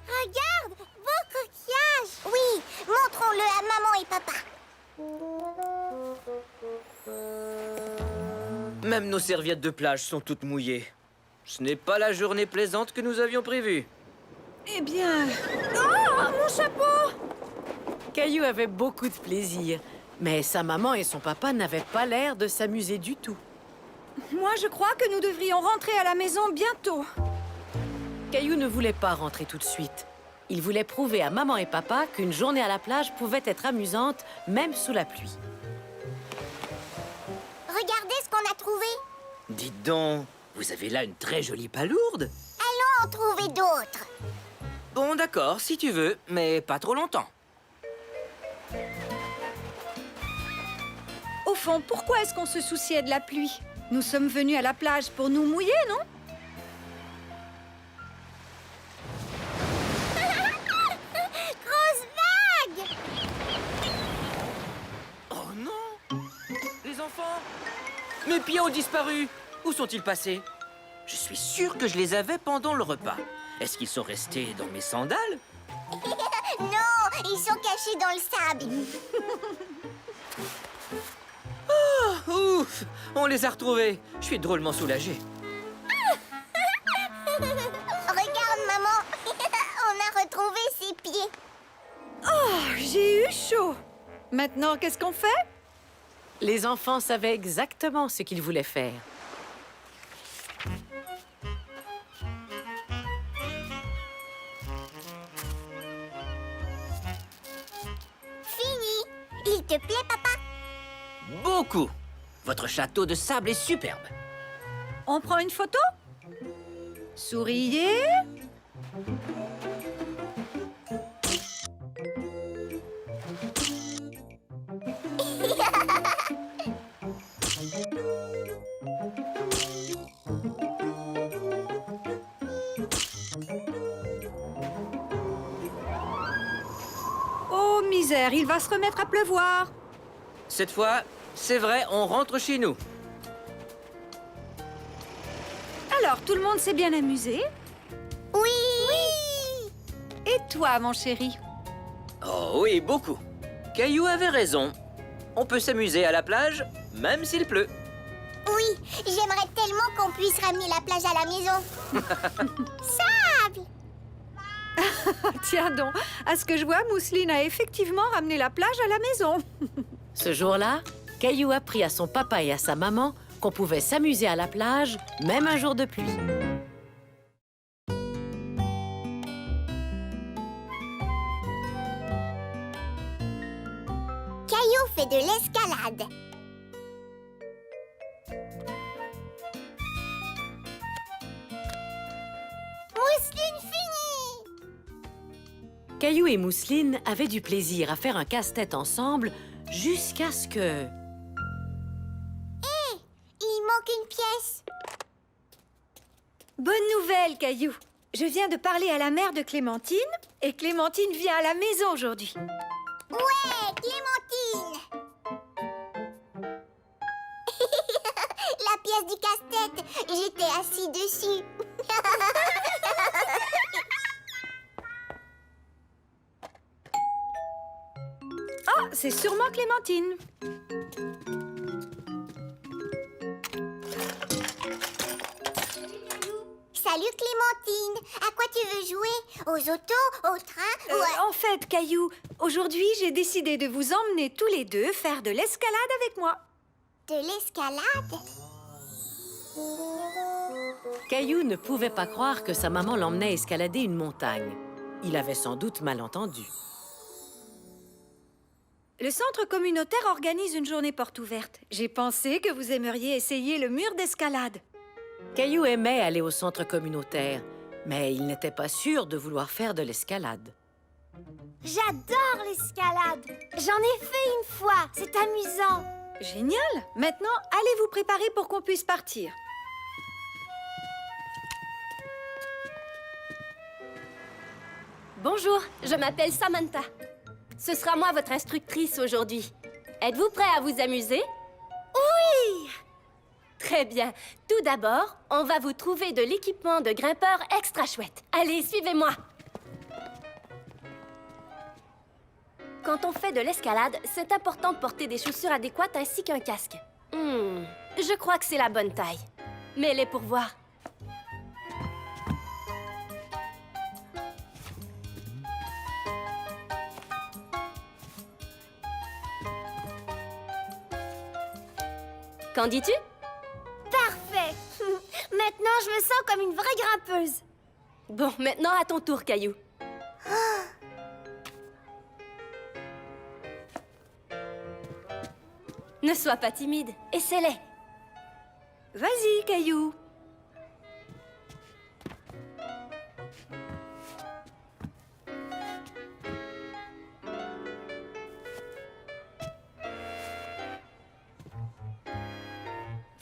Regarde, beau coquillage. Oui, montrons-le à maman et papa. Même nos serviettes de plage sont toutes mouillées. Ce n'est pas la journée plaisante que nous avions prévue. Eh bien... Oh, mon chapeau! Caillou avait beaucoup de plaisir, mais sa maman et son papa n'avaient pas l'air de s'amuser du tout. Moi, je crois que nous devrions rentrer à la maison bientôt. Caillou ne voulait pas rentrer tout de suite. Il voulait prouver à maman et papa qu'une journée à la plage pouvait être amusante, même sous la pluie. Regardez ce qu'on a trouvé. Dites donc, vous avez là une très jolie palourde. Allons en trouver d'autres. Bon, d'accord, si tu veux, mais pas trop longtemps. Au fond, pourquoi est-ce qu'on se souciait de la pluie? Nous sommes venus à la plage pour nous mouiller, non? Grosse vague! Oh non! Les enfants! Mes pieds ont disparu! Où sont-ils passés? Je suis sûr que je les avais pendant le repas. Est-ce qu'ils sont restés dans mes sandales? Non, ils sont cachés dans le sable. Ouf! On les a retrouvés. Je suis drôlement soulagé. Regarde, maman. On a retrouvé ses pieds. Oh, j'ai eu chaud. Maintenant, qu'est-ce qu'on fait? Les enfants savaient exactement ce qu'ils voulaient faire. Fini. Il te plaît, papa? Beaucoup! Votre château de sable est superbe. On prend une photo? Souriez. Oh, misère, il va se remettre à pleuvoir. Cette fois, c'est vrai, on rentre chez nous. Alors, tout le monde s'est bien amusé? Oui. Et toi, mon chéri? Oh oui, beaucoup. Caillou avait raison. On peut s'amuser à la plage, même s'il pleut. Oui, j'aimerais tellement qu'on puisse ramener la plage à la maison. Sable! Tiens donc, à ce que je vois, Mousseline a effectivement ramené la plage à la maison. Ce jour-là, Caillou apprit à son papa et à sa maman qu'on pouvait s'amuser à la plage, même un jour de pluie. Caillou fait de l'escalade. Mousseline finie! Caillou et Mousseline avaient du plaisir à faire un casse-tête ensemble jusqu'à ce que... Il manque une pièce. Bonne nouvelle, Caillou. Je viens de parler à la mère de Clémentine et Clémentine vient à la maison aujourd'hui. Ouais, Clémentine! La pièce du casse-tête, j'étais assis dessus. Ah, c'est sûrement Clémentine. Salut Clémentine, à quoi tu veux jouer? Aux autos, au train ou à... En fait, Caillou, aujourd'hui, j'ai décidé de vous emmener tous les deux faire de l'escalade avec moi. De l'escalade? Caillou ne pouvait pas croire que sa maman l'emmenait escalader une montagne. Il avait sans doute mal entendu. Le centre communautaire organise une journée porte ouverte. J'ai pensé que vous aimeriez essayer le mur d'escalade. Caillou aimait aller au centre communautaire, mais il n'était pas sûr de vouloir faire de l'escalade. J'adore l'escalade. J'en ai fait une fois. C'est amusant. Génial! Maintenant, allez vous préparer pour qu'on puisse partir. Bonjour, je m'appelle Samantha. Ce sera moi votre instructrice aujourd'hui. Êtes-vous prêt à vous amuser? Oui! Très bien. Tout d'abord, on va vous trouver de l'équipement de grimpeur extra chouette. Allez, suivez-moi. Quand on fait de l'escalade, c'est important de porter des chaussures adéquates ainsi qu'un casque. Je crois que c'est la bonne taille. Mets-les pour voir. Qu'en dis-tu? Parfait. Maintenant, je me sens comme une vraie grimpeuse. Bon, maintenant à ton tour, Caillou. Ne sois pas timide, essaie-les. Vas-y, Caillou.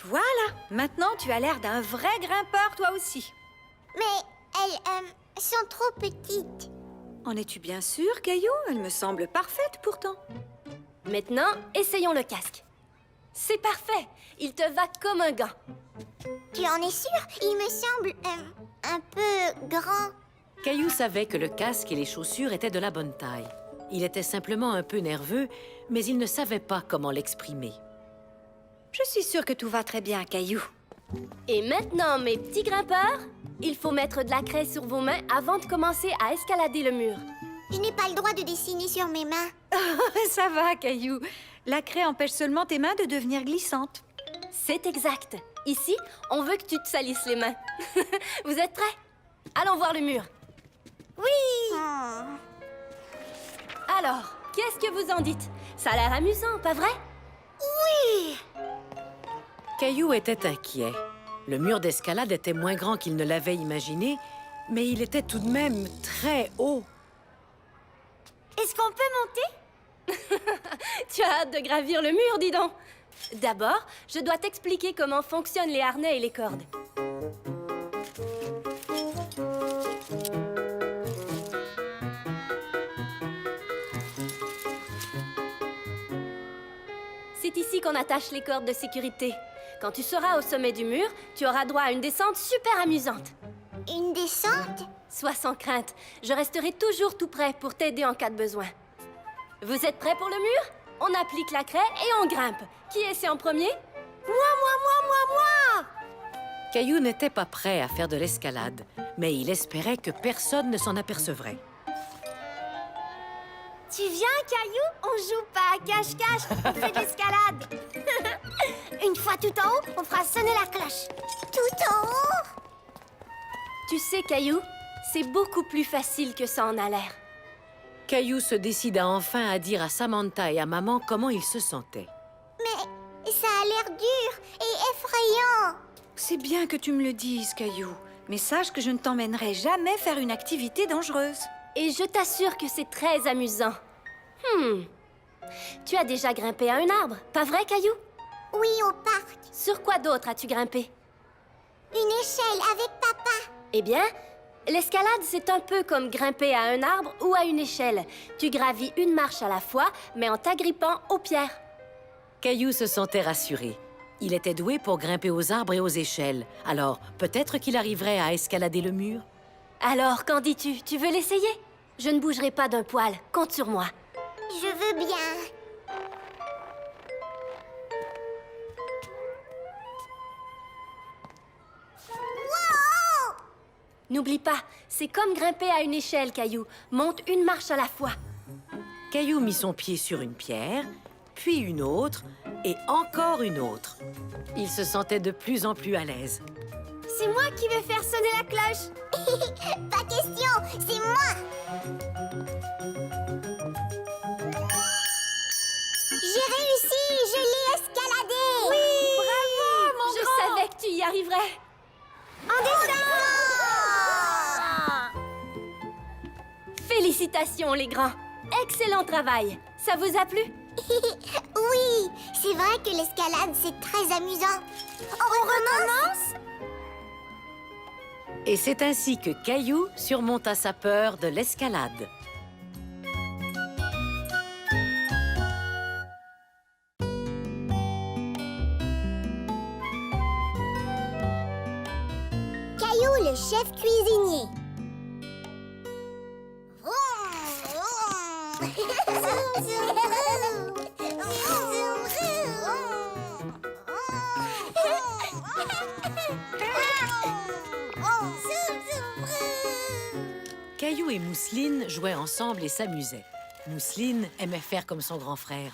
Voilà, maintenant tu as l'air d'un vrai grimpeur toi aussi. Mais elles sont trop petites. En es-tu bien sûr, Caillou? Elle me semble parfaite pourtant. Maintenant, essayons le casque. C'est parfait, il te va comme un gant. Tu en es sûre? Il me semble un peu grand. Caillou savait que le casque et les chaussures étaient de la bonne taille. Il était simplement un peu nerveux, mais il ne savait pas comment l'exprimer. Je suis sûre que tout va très bien, Caillou. Et maintenant, mes petits grimpeurs, il faut mettre de la craie sur vos mains avant de commencer à escalader le mur. Je n'ai pas le droit de dessiner sur mes mains. Ça va, Caillou. La craie empêche seulement tes mains de devenir glissantes. C'est exact. Ici, on veut que tu te salisses les mains. Vous êtes prêts? Allons voir le mur. Oui. Alors, qu'est-ce que vous en dites? Ça a l'air amusant, pas vrai? Caillou était inquiet. Le mur d'escalade était moins grand qu'il ne l'avait imaginé, mais il était tout de même très haut. Est-ce qu'on peut monter? Tu as hâte de gravir le mur, dis donc. D'abord, je dois t'expliquer comment fonctionnent les harnais et les cordes. C'est ici qu'on attache les cordes de sécurité. Quand tu seras au sommet du mur, tu auras droit à une descente super amusante. Une descente? Sois sans crainte, je resterai toujours tout prêt pour t'aider en cas de besoin. Vous êtes prêts pour le mur? On applique la craie et on grimpe. Qui essaie en premier? Moi! Caillou n'était pas prêt à faire de l'escalade, mais il espérait que personne ne s'en apercevrait. Tu viens, Caillou? On joue pas à cache-cache, on fait de l'escalade. Une fois tout en haut, on fera sonner la cloche. Tout en haut? Tu sais, Caillou, c'est beaucoup plus facile que ça en a l'air. Caillou se décida enfin à dire à Samantha et à maman comment il se sentait. Mais ça a l'air dur et effrayant. C'est bien que tu me le dises, Caillou. Mais sache que je ne t'emmènerai jamais faire une activité dangereuse. Et je t'assure que c'est très amusant. Tu as déjà grimpé à un arbre, pas vrai, Caillou? Oui, au parc. Sur quoi d'autre as-tu grimpé? Une échelle avec papa. Eh bien, l'escalade, c'est un peu comme grimper à un arbre ou à une échelle. Tu gravis une marche à la fois, mais en t'agrippant aux pierres. Caillou se sentait rassuré. Il était doué pour grimper aux arbres et aux échelles. Alors, peut-être qu'il arriverait à escalader le mur? Alors, qu'en dis-tu? Tu veux l'essayer? Je ne bougerai pas d'un poil. Compte sur moi. Je veux bien. Wow! N'oublie pas, c'est comme grimper à une échelle, Caillou. Monte une marche à la fois. Caillou mit son pied sur une pierre, puis une autre, et encore une autre. Il se sentait de plus en plus à l'aise. C'est moi qui vais faire sonner la cloche. Pas question, c'est moi. J'ai réussi, je l'ai escaladé. Oui, bravo, mon Je savais que tu y arriverais. En descend. Félicitations, les grands. Excellent travail. Ça vous a plu? Oui, c'est vrai que l'escalade, c'est très amusant. On recommence? Et c'est ainsi que Caillou surmonta sa peur de l'escalade. Caillou, le chef cuisinier. Caillou et Mousseline jouaient ensemble et s'amusaient. Mousseline aimait faire comme son grand frère.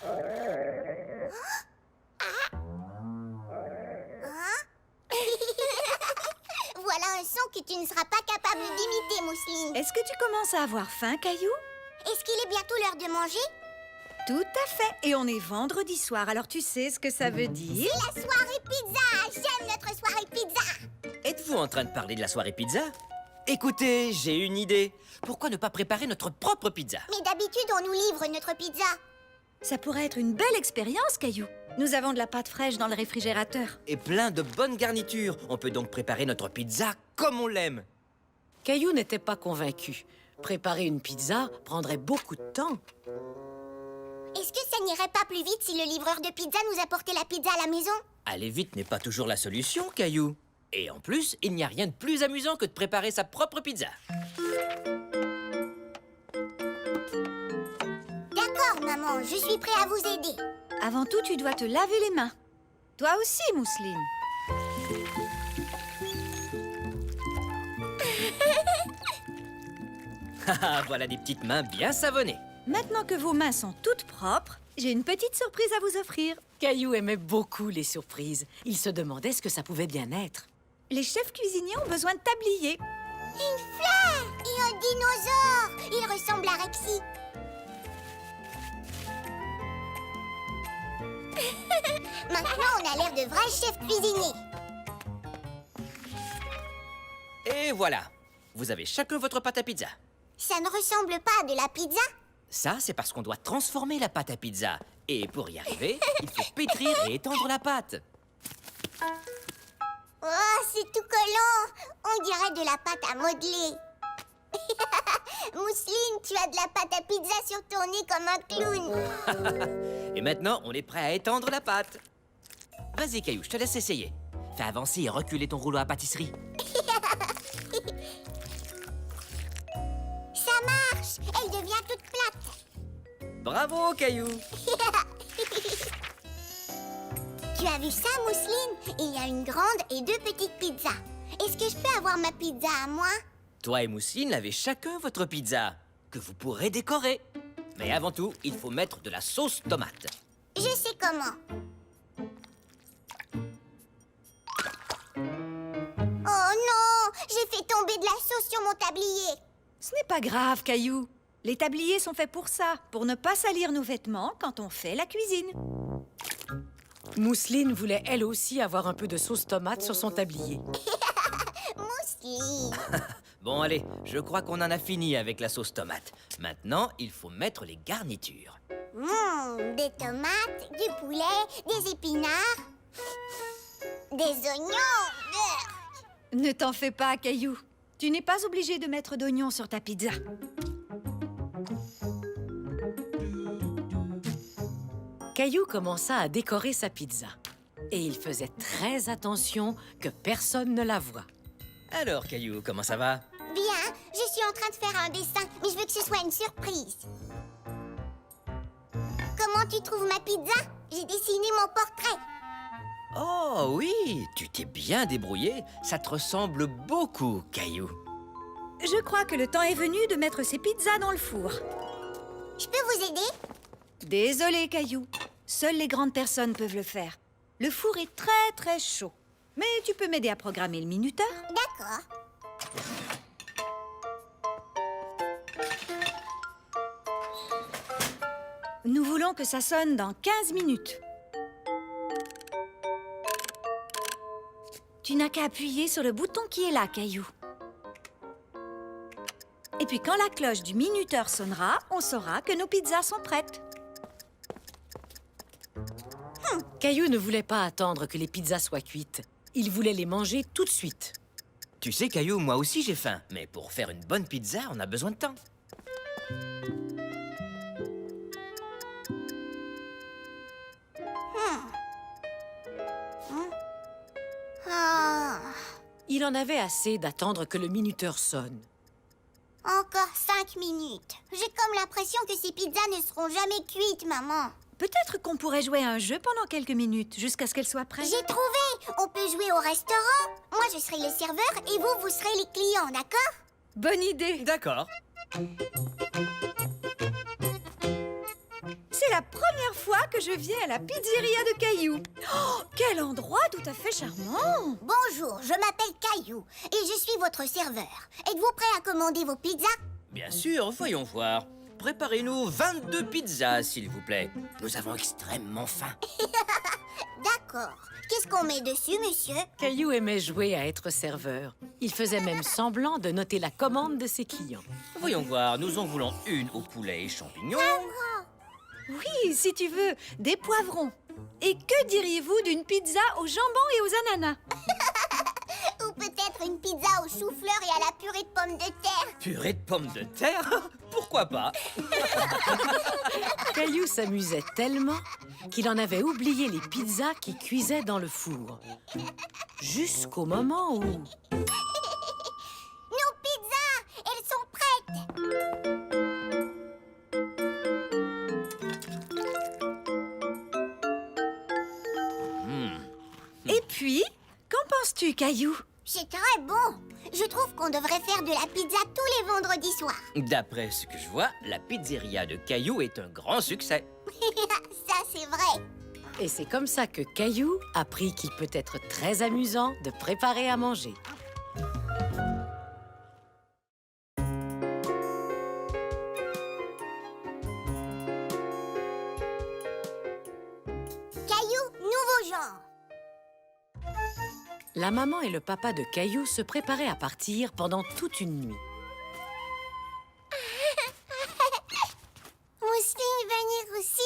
Voilà un son que tu ne seras pas capable d'imiter, Mousseline. Est-ce que tu commences à avoir faim, Caillou? Est-ce qu'il est bientôt l'heure de manger? Tout à fait. Et on est vendredi soir, alors tu sais ce que ça veut dire? La soirée pizza! J'aime notre soirée pizza! Êtes-vous en train de parler de la soirée pizza? Écoutez, j'ai une idée. Pourquoi ne pas préparer notre propre pizza? Mais d'habitude, on nous livre notre pizza. Ça pourrait être une belle expérience, Caillou. Nous avons de la pâte fraîche dans le réfrigérateur. Et plein de bonnes garnitures. On peut donc préparer notre pizza comme on l'aime. Caillou n'était pas convaincu. Préparer une pizza prendrait beaucoup de temps. Est-ce que ça n'irait pas plus vite si le livreur de pizza nous apportait la pizza à la maison? Aller vite n'est pas toujours la solution, Caillou. Et en plus, il n'y a rien de plus amusant que de préparer sa propre pizza. D'accord, maman, je suis prêt à vous aider. Avant tout, tu dois te laver les mains. Toi aussi, Mousseline. Haha, voilà des petites mains bien savonnées. Maintenant que vos mains sont toutes propres, j'ai une petite surprise à vous offrir. Caillou aimait beaucoup les surprises. Il se demandait ce que ça pouvait bien être. Les chefs cuisiniers ont besoin de tabliers. Une fleur et un dinosaure. Il ressemble à Rexy. Maintenant, on a l'air de vrais chefs cuisiniers. Et voilà. Vous avez chacun votre pâte à pizza. Ça ne ressemble pas à de la pizza. Ça, c'est parce qu'on doit transformer la pâte à pizza. Et pour y arriver, il faut pétrir et étendre la pâte. Oh, c'est tout collant. On dirait de la pâte à modeler. Mousseline, tu as de la pâte à pizza sur ton nez comme un clown. Et maintenant, on est prêt à étendre la pâte. Vas-y, Caillou, je te laisse essayer. Fais avancer et reculer ton rouleau à pâtisserie. Ça marche. Elle devient toute plate. Bravo, Caillou. Tu as vu ça, Mousseline? Il y a une grande et deux petites pizzas. Est-ce que je peux avoir ma pizza à moi? Toi et Mousseline avez chacun votre pizza, que vous pourrez décorer. Mais avant tout, il faut mettre de la sauce tomate. Je sais comment. Oh non! J'ai fait tomber de la sauce sur mon tablier. Ce n'est pas grave, Caillou. Les tabliers sont faits pour ça, pour ne pas salir nos vêtements quand on fait la cuisine. Mousseline voulait elle aussi avoir un peu de sauce tomate sur son tablier. Mousseline. Bon, allez, je crois qu'on en a fini avec la sauce tomate. Maintenant, il faut mettre les garnitures. Des tomates, du poulet, des épinards, des oignons. Ne t'en fais pas, Caillou. Tu n'es pas obligé de mettre d'oignons sur ta pizza. Caillou commença à décorer sa pizza. Et il faisait très attention que personne ne la voie. Alors, Caillou, comment ça va? Bien, je suis en train de faire un dessin, mais je veux que ce soit une surprise. Comment tu trouves ma pizza? J'ai dessiné mon portrait. Oh oui, tu t'es bien débrouillé. Ça te ressemble beaucoup, Caillou. Je crois que le temps est venu de mettre ces pizzas dans le four. Je peux vous aider? Désolé, Caillou. Seules les grandes personnes peuvent le faire. Le four est très, très chaud. Mais tu peux m'aider à programmer le minuteur? D'accord. Nous voulons que ça sonne dans 15 minutes. Tu n'as qu'à appuyer sur le bouton qui est là, Caillou. Et puis quand la cloche du minuteur sonnera, on saura que nos pizzas sont prêtes. Caillou ne voulait pas attendre que les pizzas soient cuites. Il voulait les manger tout de suite. Tu sais, Caillou, moi aussi j'ai faim. Mais pour faire une bonne pizza, on a besoin de temps. Ah, Il en avait assez d'attendre que le minuteur sonne. encore 5 minutes. J'ai comme l'impression que ces pizzas ne seront jamais cuites, maman. Peut-être qu'on pourrait jouer à un jeu pendant quelques minutes, jusqu'à ce qu'elle soit prête. J'ai trouvé. On peut jouer au restaurant. Moi, je serai le serveur et vous serez les clients, d'accord? Bonne idée. D'accord. C'est la première fois que je viens à la pizzeria de Caillou. Oh, quel endroit tout à fait charmant. Bonjour, je m'appelle Caillou et je suis votre serveur. Êtes-vous prêt à commander vos pizzas? Bien sûr, voyons voir. Préparez-nous 22 pizzas, s'il vous plaît. Nous avons extrêmement faim. D'accord. Qu'est-ce qu'on met dessus, monsieur? Caillou aimait jouer à être serveur. Il faisait même semblant de noter la commande de ses clients. Voyons voir, nous en voulons une au poulet et champignons. Oui, si tu veux, des poivrons. Et que diriez-vous d'une pizza au jambon et aux ananas? Ou peut-être une pizza au chou-fleur et à la purée de pommes de terre? Purée de pommes de terre? Pourquoi pas? Caillou s'amusait tellement qu'il en avait oublié les pizzas qui cuisaient dans le four. Jusqu'au moment où... Nos pizzas, elles sont prêtes. Et puis, qu'en penses-tu, Caillou? C'est très bon. Je trouve qu'on devrait faire de la pizza tous les vendredis soirs. D'après ce que je vois, la pizzeria de Caillou est un grand succès. Ça, c'est vrai. Et c'est comme ça que Caillou apprit qu'il peut être très amusant de préparer à manger. Caillou, nouveau genre. La maman et le papa de Caillou se préparaient à partir pendant toute une nuit. Mousseline va venir aussi.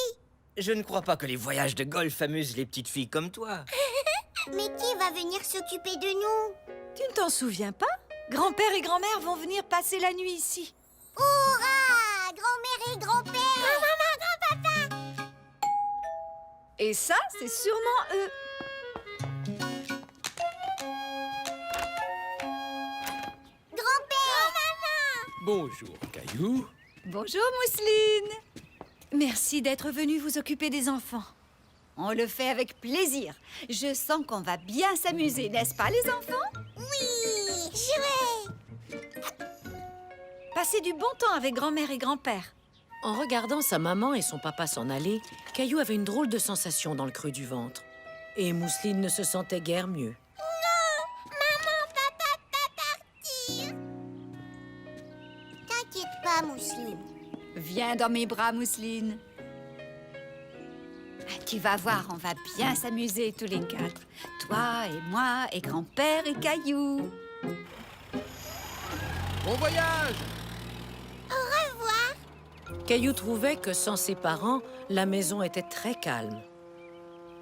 Je ne crois pas que les voyages de golf amusent les petites filles comme toi. Mais qui va venir s'occuper de nous? Tu ne t'en souviens pas? Grand-père et grand-mère vont venir passer la nuit ici. Hurrah! Grand-mère et grand-père! Maman, grand-papa! Et ça, c'est sûrement eux. Grand-père! Maman! Bonjour, Caillou. Bonjour, Mousseline. Merci d'être venue vous occuper des enfants. On le fait avec plaisir. Je sens qu'on va bien s'amuser, n'est-ce pas, les enfants? Oui! Jouer! Passez du bon temps avec grand-mère et grand-père. En regardant sa maman et son papa s'en aller, Caillou avait une drôle de sensation dans le creux du ventre. Et Mousseline ne se sentait guère mieux. Maman, papa, pas partir! T'inquiète pas, Mousseline. Viens dans mes bras, Mousseline. Tu vas voir, on va bien s'amuser tous les quatre. Toi et moi et grand-père et Caillou. Bon voyage! Caillou trouvait que sans ses parents, la maison était très calme.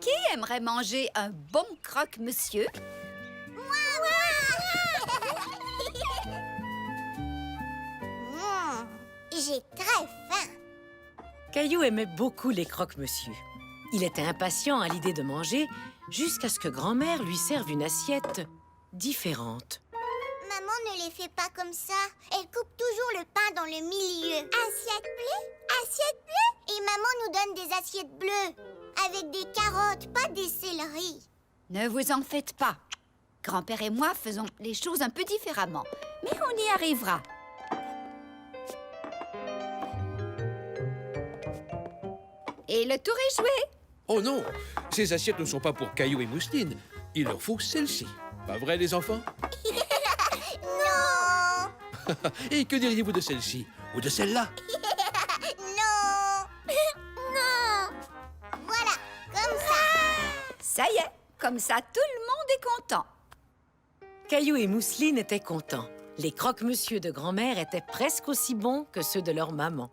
Qui aimerait manger un bon croque-monsieur? J'ai très faim. Caillou aimait beaucoup les croque-monsieur. Il était impatient à l'idée de manger jusqu'à ce que grand-mère lui serve une assiette différente. Maman ne les fait pas comme ça. Elle coupe toujours le pain dans le milieu. Assiette bleue? Assiette bleue? Et maman nous donne des assiettes bleues. Avec des carottes, pas des céleris. Ne vous en faites pas. Grand-père et moi faisons les choses un peu différemment. Mais on y arrivera. Et le tour est joué. Oh non, ces assiettes ne sont pas pour Caillou et Mousseline. il leur faut celle-ci. Pas vrai, les enfants? Non. Et que diriez-vous de celle-ci? Ou de celle-là? Non. Non. Voilà, comme ça. Ça y est, comme ça, tout le monde est content. Caillou et Mousseline étaient contents. Les croque-monsieur de grand-mère étaient presque aussi bons que ceux de leur maman.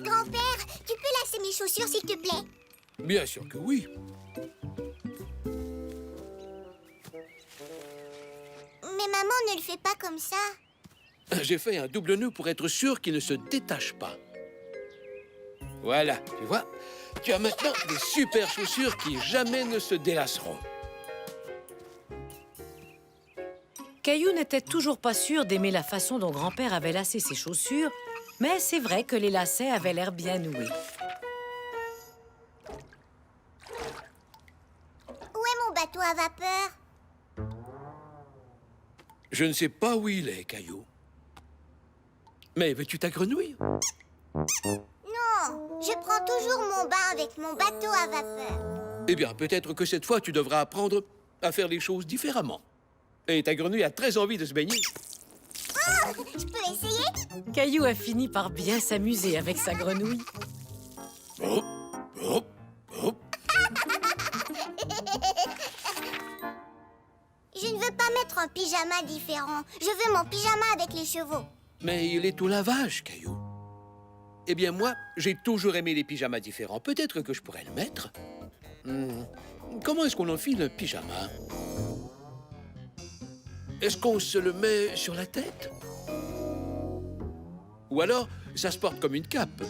Grand-père, tu peux lasser mes chaussures, s'il te plaît? Bien sûr que oui. Mais maman ne le fait pas comme ça. J'ai fait un double nœud pour être sûr qu'il ne se détache pas. Voilà, tu vois, tu as maintenant des super chaussures qui jamais ne se délasseront. Caillou n'était toujours pas sûr d'aimer la façon dont grand-père avait lacé ses chaussures, mais c'est vrai que les lacets avaient l'air bien noués. Où est mon bateau à vapeur? Je ne sais pas où il est, Caillou. Mais veux-tu ta grenouille? Non, je prends toujours mon bain avec mon bateau à vapeur. Eh bien, peut-être que cette fois, tu devras apprendre à faire les choses différemment. Et ta grenouille a très envie de se baigner. Oh, je peux essayer? Caillou a fini par bien s'amuser avec sa grenouille. Hop, hop, hop. Je ne veux pas mettre un pyjama différent. Je veux mon pyjama avec les chevaux. Mais il est au lavage, Caillou. Eh bien, moi, j'ai toujours aimé les pyjamas différents. Peut-être que je pourrais le mettre. Comment est-ce qu'on enfile un pyjama? Est-ce qu'on se le met sur la tête? Ou alors, ça se porte comme une cape?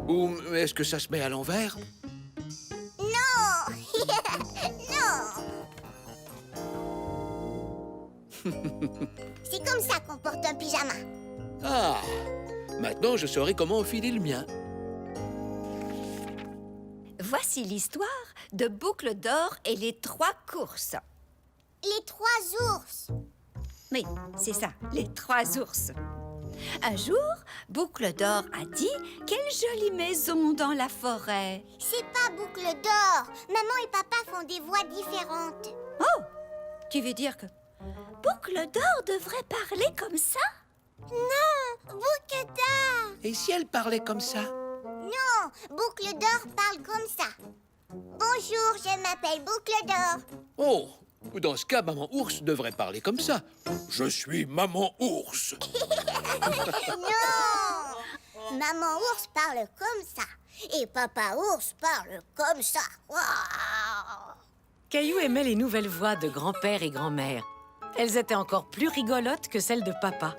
Ou est-ce que ça se met à l'envers? Non. C'est comme ça qu'on porte un pyjama. Ah! Maintenant, je saurai comment enfiler le mien. Voici l'histoire de Boucle d'Or et les 3 courses. Les 3 ours. Oui, c'est ça, les 3 ours. Un jour, Boucle d'Or a dit « Quelle jolie maison dans la forêt !» C'est pas Boucle d'Or. Maman et papa font des voix différentes. Oh! Tu veux dire que Boucle d'Or devrait parler comme ça? Non, Boucle d'Or. Et si elle parlait comme ça? Non, Boucle d'Or parle comme ça. Bonjour, je m'appelle Boucle d'Or. Oh! Dans ce cas, Maman Ours devrait parler comme ça. Je suis Maman Ours. Non! Maman ours parle comme ça. Et papa ours parle comme ça. Waouh! Caillou aimait les nouvelles voix de grand-père et grand-mère. Elles étaient encore plus rigolotes que celles de papa.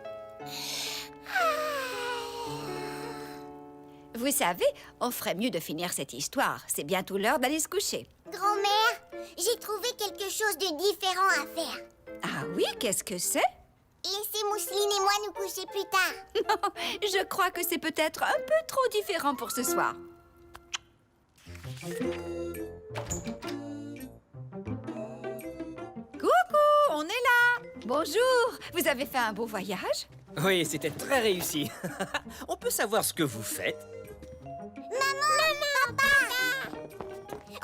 Vous savez, on ferait mieux de finir cette histoire. C'est bientôt l'heure d'aller se coucher. Grand-mère, j'ai trouvé quelque chose de différent à faire. Ah oui, qu'est-ce que c'est? Laissez Mousseline et moi nous coucher plus tard. Je crois que c'est peut-être un peu trop différent pour ce soir. Coucou, on est là. Bonjour, vous avez fait un beau voyage? Oui, c'était très réussi. On peut savoir ce que vous faites? Maman, papa!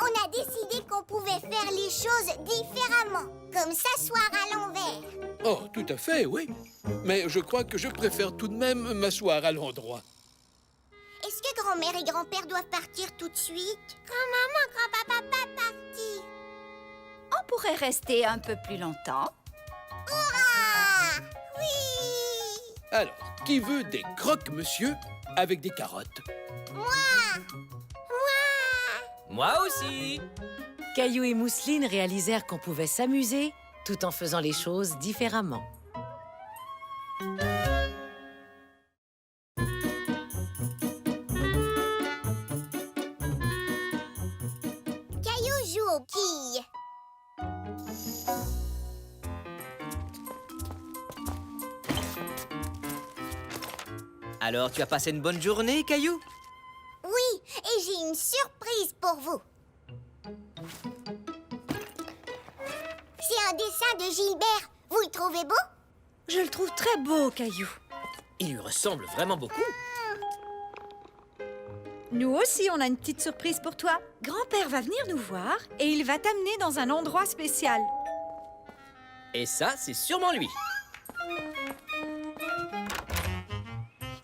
On a décidé qu'on pouvait faire les choses différemment, comme s'asseoir à l'envers. Oh, tout à fait, oui. Mais je crois que je préfère tout de même m'asseoir à l'endroit. Est-ce que grand-mère et grand-père doivent partir tout de suite? Grand-maman, grand-papa, pas partir. On pourrait rester un peu plus longtemps. Hurrah! Oui! Alors, qui veut des croque-monsieur avec des carottes? Moi aussi! Caillou et Mousseline réalisèrent qu'on pouvait s'amuser tout en faisant les choses différemment. Caillou joue aux quilles. Alors, tu as passé une bonne journée, Caillou? Oui, et j'ai une surprise pour vous. C'est un dessin de Gilbert. Vous le trouvez beau? Je le trouve très beau, Caillou. Il lui ressemble vraiment beaucoup. Nous aussi, on a une petite surprise pour toi. Grand-père va venir nous voir et il va t'amener dans un endroit spécial. Et ça, c'est sûrement lui.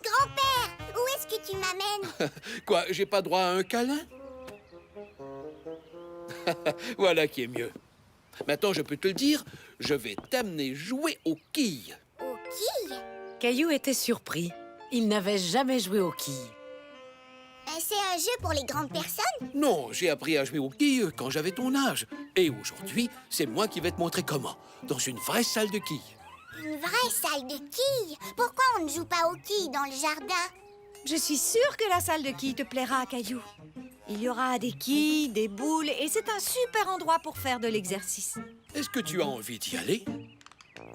Grand-père, où est-ce que tu m'amènes? Quoi, j'ai pas droit à un câlin? Voilà qui est mieux. Maintenant, je peux te le dire, je vais t'amener jouer aux quilles. Aux quilles? Caillou était surpris. Il n'avait jamais joué aux quilles. C'est un jeu pour les grandes personnes? Non, j'ai appris à jouer aux quilles quand j'avais ton âge. Et aujourd'hui, c'est moi qui vais te montrer comment. Dans une vraie salle de quilles. Une vraie salle de quilles? Pourquoi on ne joue pas aux quilles dans le jardin? Je suis sûre que la salle de quilles te plaira, Caillou. Il y aura des quilles, des boules et c'est un super endroit pour faire de l'exercice. Est-ce que tu as envie d'y aller?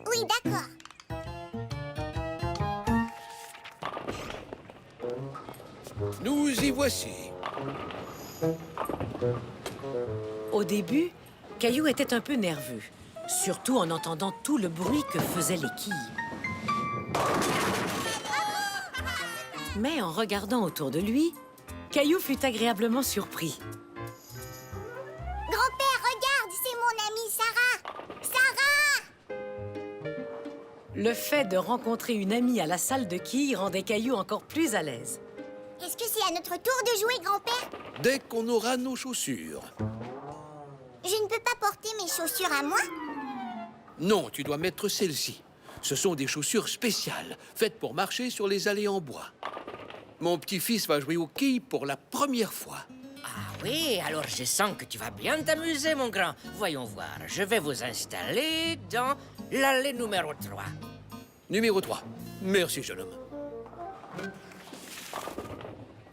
Oui, d'accord. Nous y voici. Au début, Caillou était un peu nerveux, surtout en entendant tout le bruit que faisaient les quilles. Mais en regardant autour de lui, Caillou fut agréablement surpris. Grand-père, regarde, c'est mon amie Sarah. Sarah! Le fait de rencontrer une amie à la salle de quilles rendait Caillou encore plus à l'aise. Est-ce que c'est à notre tour de jouer, grand-père? Dès qu'on aura nos chaussures. Je ne peux pas porter mes chaussures à moi? Non, tu dois mettre celles-ci. Ce sont des chaussures spéciales, faites pour marcher sur les allées en bois. Mon petit-fils va jouer aux quilles pour la première fois. Ah oui, alors je sens que tu vas bien t'amuser, mon grand. Voyons voir, je vais vous installer dans l'allée numéro 3. Numéro 3. Merci, jeune homme.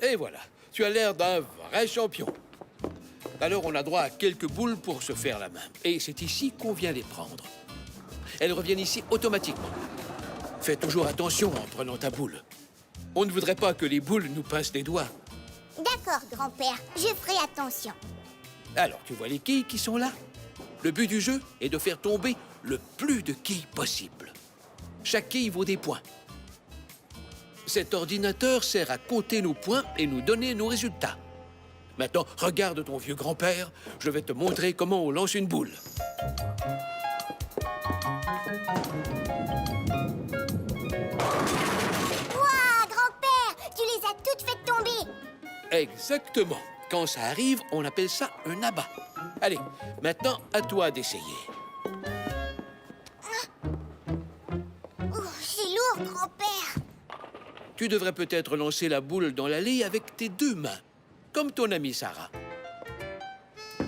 Et voilà, tu as l'air d'un vrai champion. Alors on a droit à quelques boules pour se faire la main. Et c'est ici qu'on vient les prendre. Elles reviennent ici automatiquement. Fais toujours attention en prenant ta boule. On ne voudrait pas que les boules nous pincent les doigts. D'accord, grand-père, je ferai attention. Alors, tu vois les quilles qui sont là? Le but du jeu est de faire tomber le plus de quilles possible. Chaque quille vaut des points. Cet ordinateur sert à compter nos points et nous donner nos résultats. Maintenant, regarde ton vieux grand-père. Je vais te montrer comment on lance une boule. Ouah, grand-père, tu les as toutes faites tomber. Exactement. Quand ça arrive, on appelle ça un abat. Allez, maintenant, à toi d'essayer. Oh, c'est lourd, grand-père. Tu devrais peut-être lancer la boule dans l'allée avec tes deux mains, comme ton amie Sarah. Oui!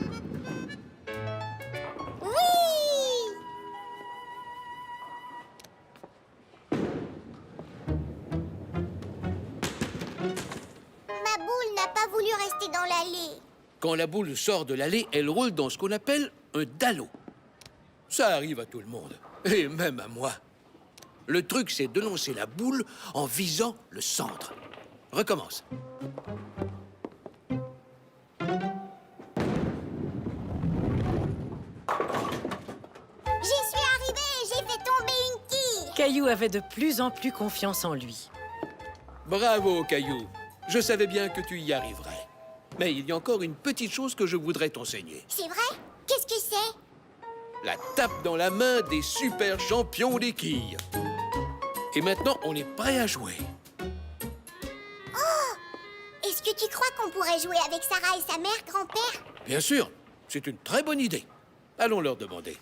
Ma boule n'a pas voulu rester dans l'allée. Quand la boule sort de l'allée, elle roule dans ce qu'on appelle un dallo. Ça arrive à tout le monde, et même à moi. Le truc, c'est de lancer la boule en visant le centre. Recommence. J'y suis arrivée et j'ai fait tomber une quille. Caillou avait de plus en plus confiance en lui. Bravo, Caillou. Je savais bien que tu y arriverais. Mais il y a encore une petite chose que je voudrais t'enseigner. C'est vrai? Qu'est-ce que c'est? La tape dans la main des super champions des quilles. Et maintenant, on est prêt à jouer. Est-ce que tu crois qu'on pourrait jouer avec Sarah et sa mère, grand-père? Bien sûr, c'est une très bonne idée. Allons leur demander.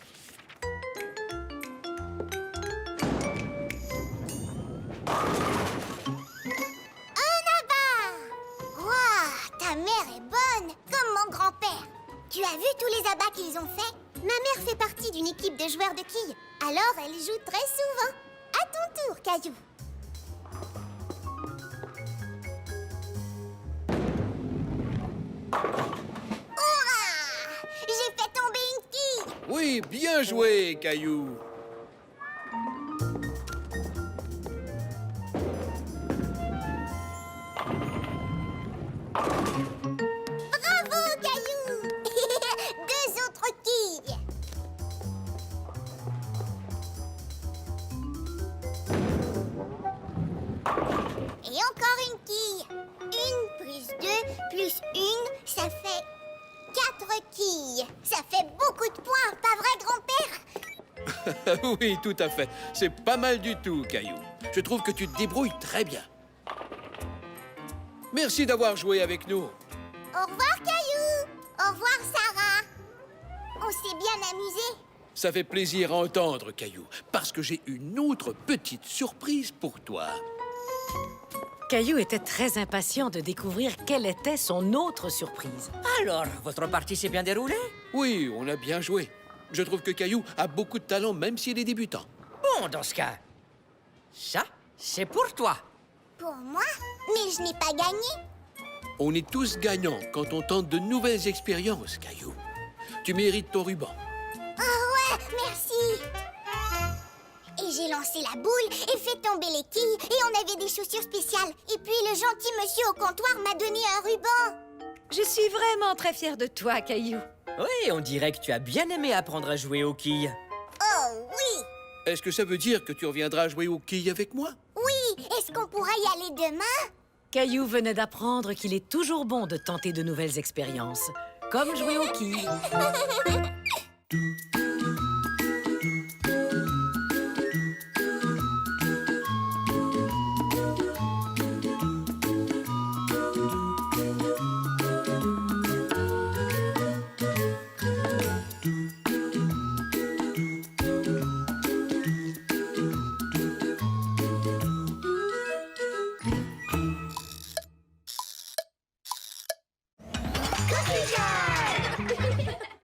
Waouh, ta mère est bonne, comme mon grand-père. Tu as vu tous les abats qu'ils ont faits? Ma mère fait partie d'une équipe de joueurs de quilles. Alors elle joue très souvent. À ton tour, Caillou. Hurrah! J'ai fait tomber une quille. Oui, bien joué, Caillou. Bravo, Caillou. Deux autres quilles. Et encore une quille. 1 plus 2 Oui, tout à fait. C'est pas mal du tout, Caillou. Je trouve que tu te débrouilles très bien. Merci d'avoir joué avec nous. Au revoir, Caillou. Au revoir, Sarah. On s'est bien amusé. Ça fait plaisir à entendre, Caillou, parce que j'ai une autre petite surprise pour toi. Caillou était très impatient de découvrir quelle était son autre surprise. Alors, votre partie s'est bien déroulée? Oui, on a bien joué. Je trouve que Caillou a beaucoup de talent, même s'il est débutant. Bon, dans ce cas, ça, c'est pour toi. Pour moi? Mais je n'ai pas gagné. On est tous gagnants quand on tente de nouvelles expériences, Caillou. Tu mérites ton ruban. Oh ouais, merci. Et j'ai lancé la boule et fait tomber les quilles et on avait des chaussures spéciales. Et puis le gentil monsieur au comptoir m'a donné un ruban. Je suis vraiment très fière de toi, Caillou. Oui, on dirait que tu as bien aimé apprendre à jouer aux quilles. Oh oui. Est-ce que ça veut dire que tu reviendras jouer aux quilles avec moi? Oui, est-ce qu'on pourra y aller demain? Caillou venait d'apprendre qu'il est toujours bon de tenter de nouvelles expériences, comme jouer aux quilles.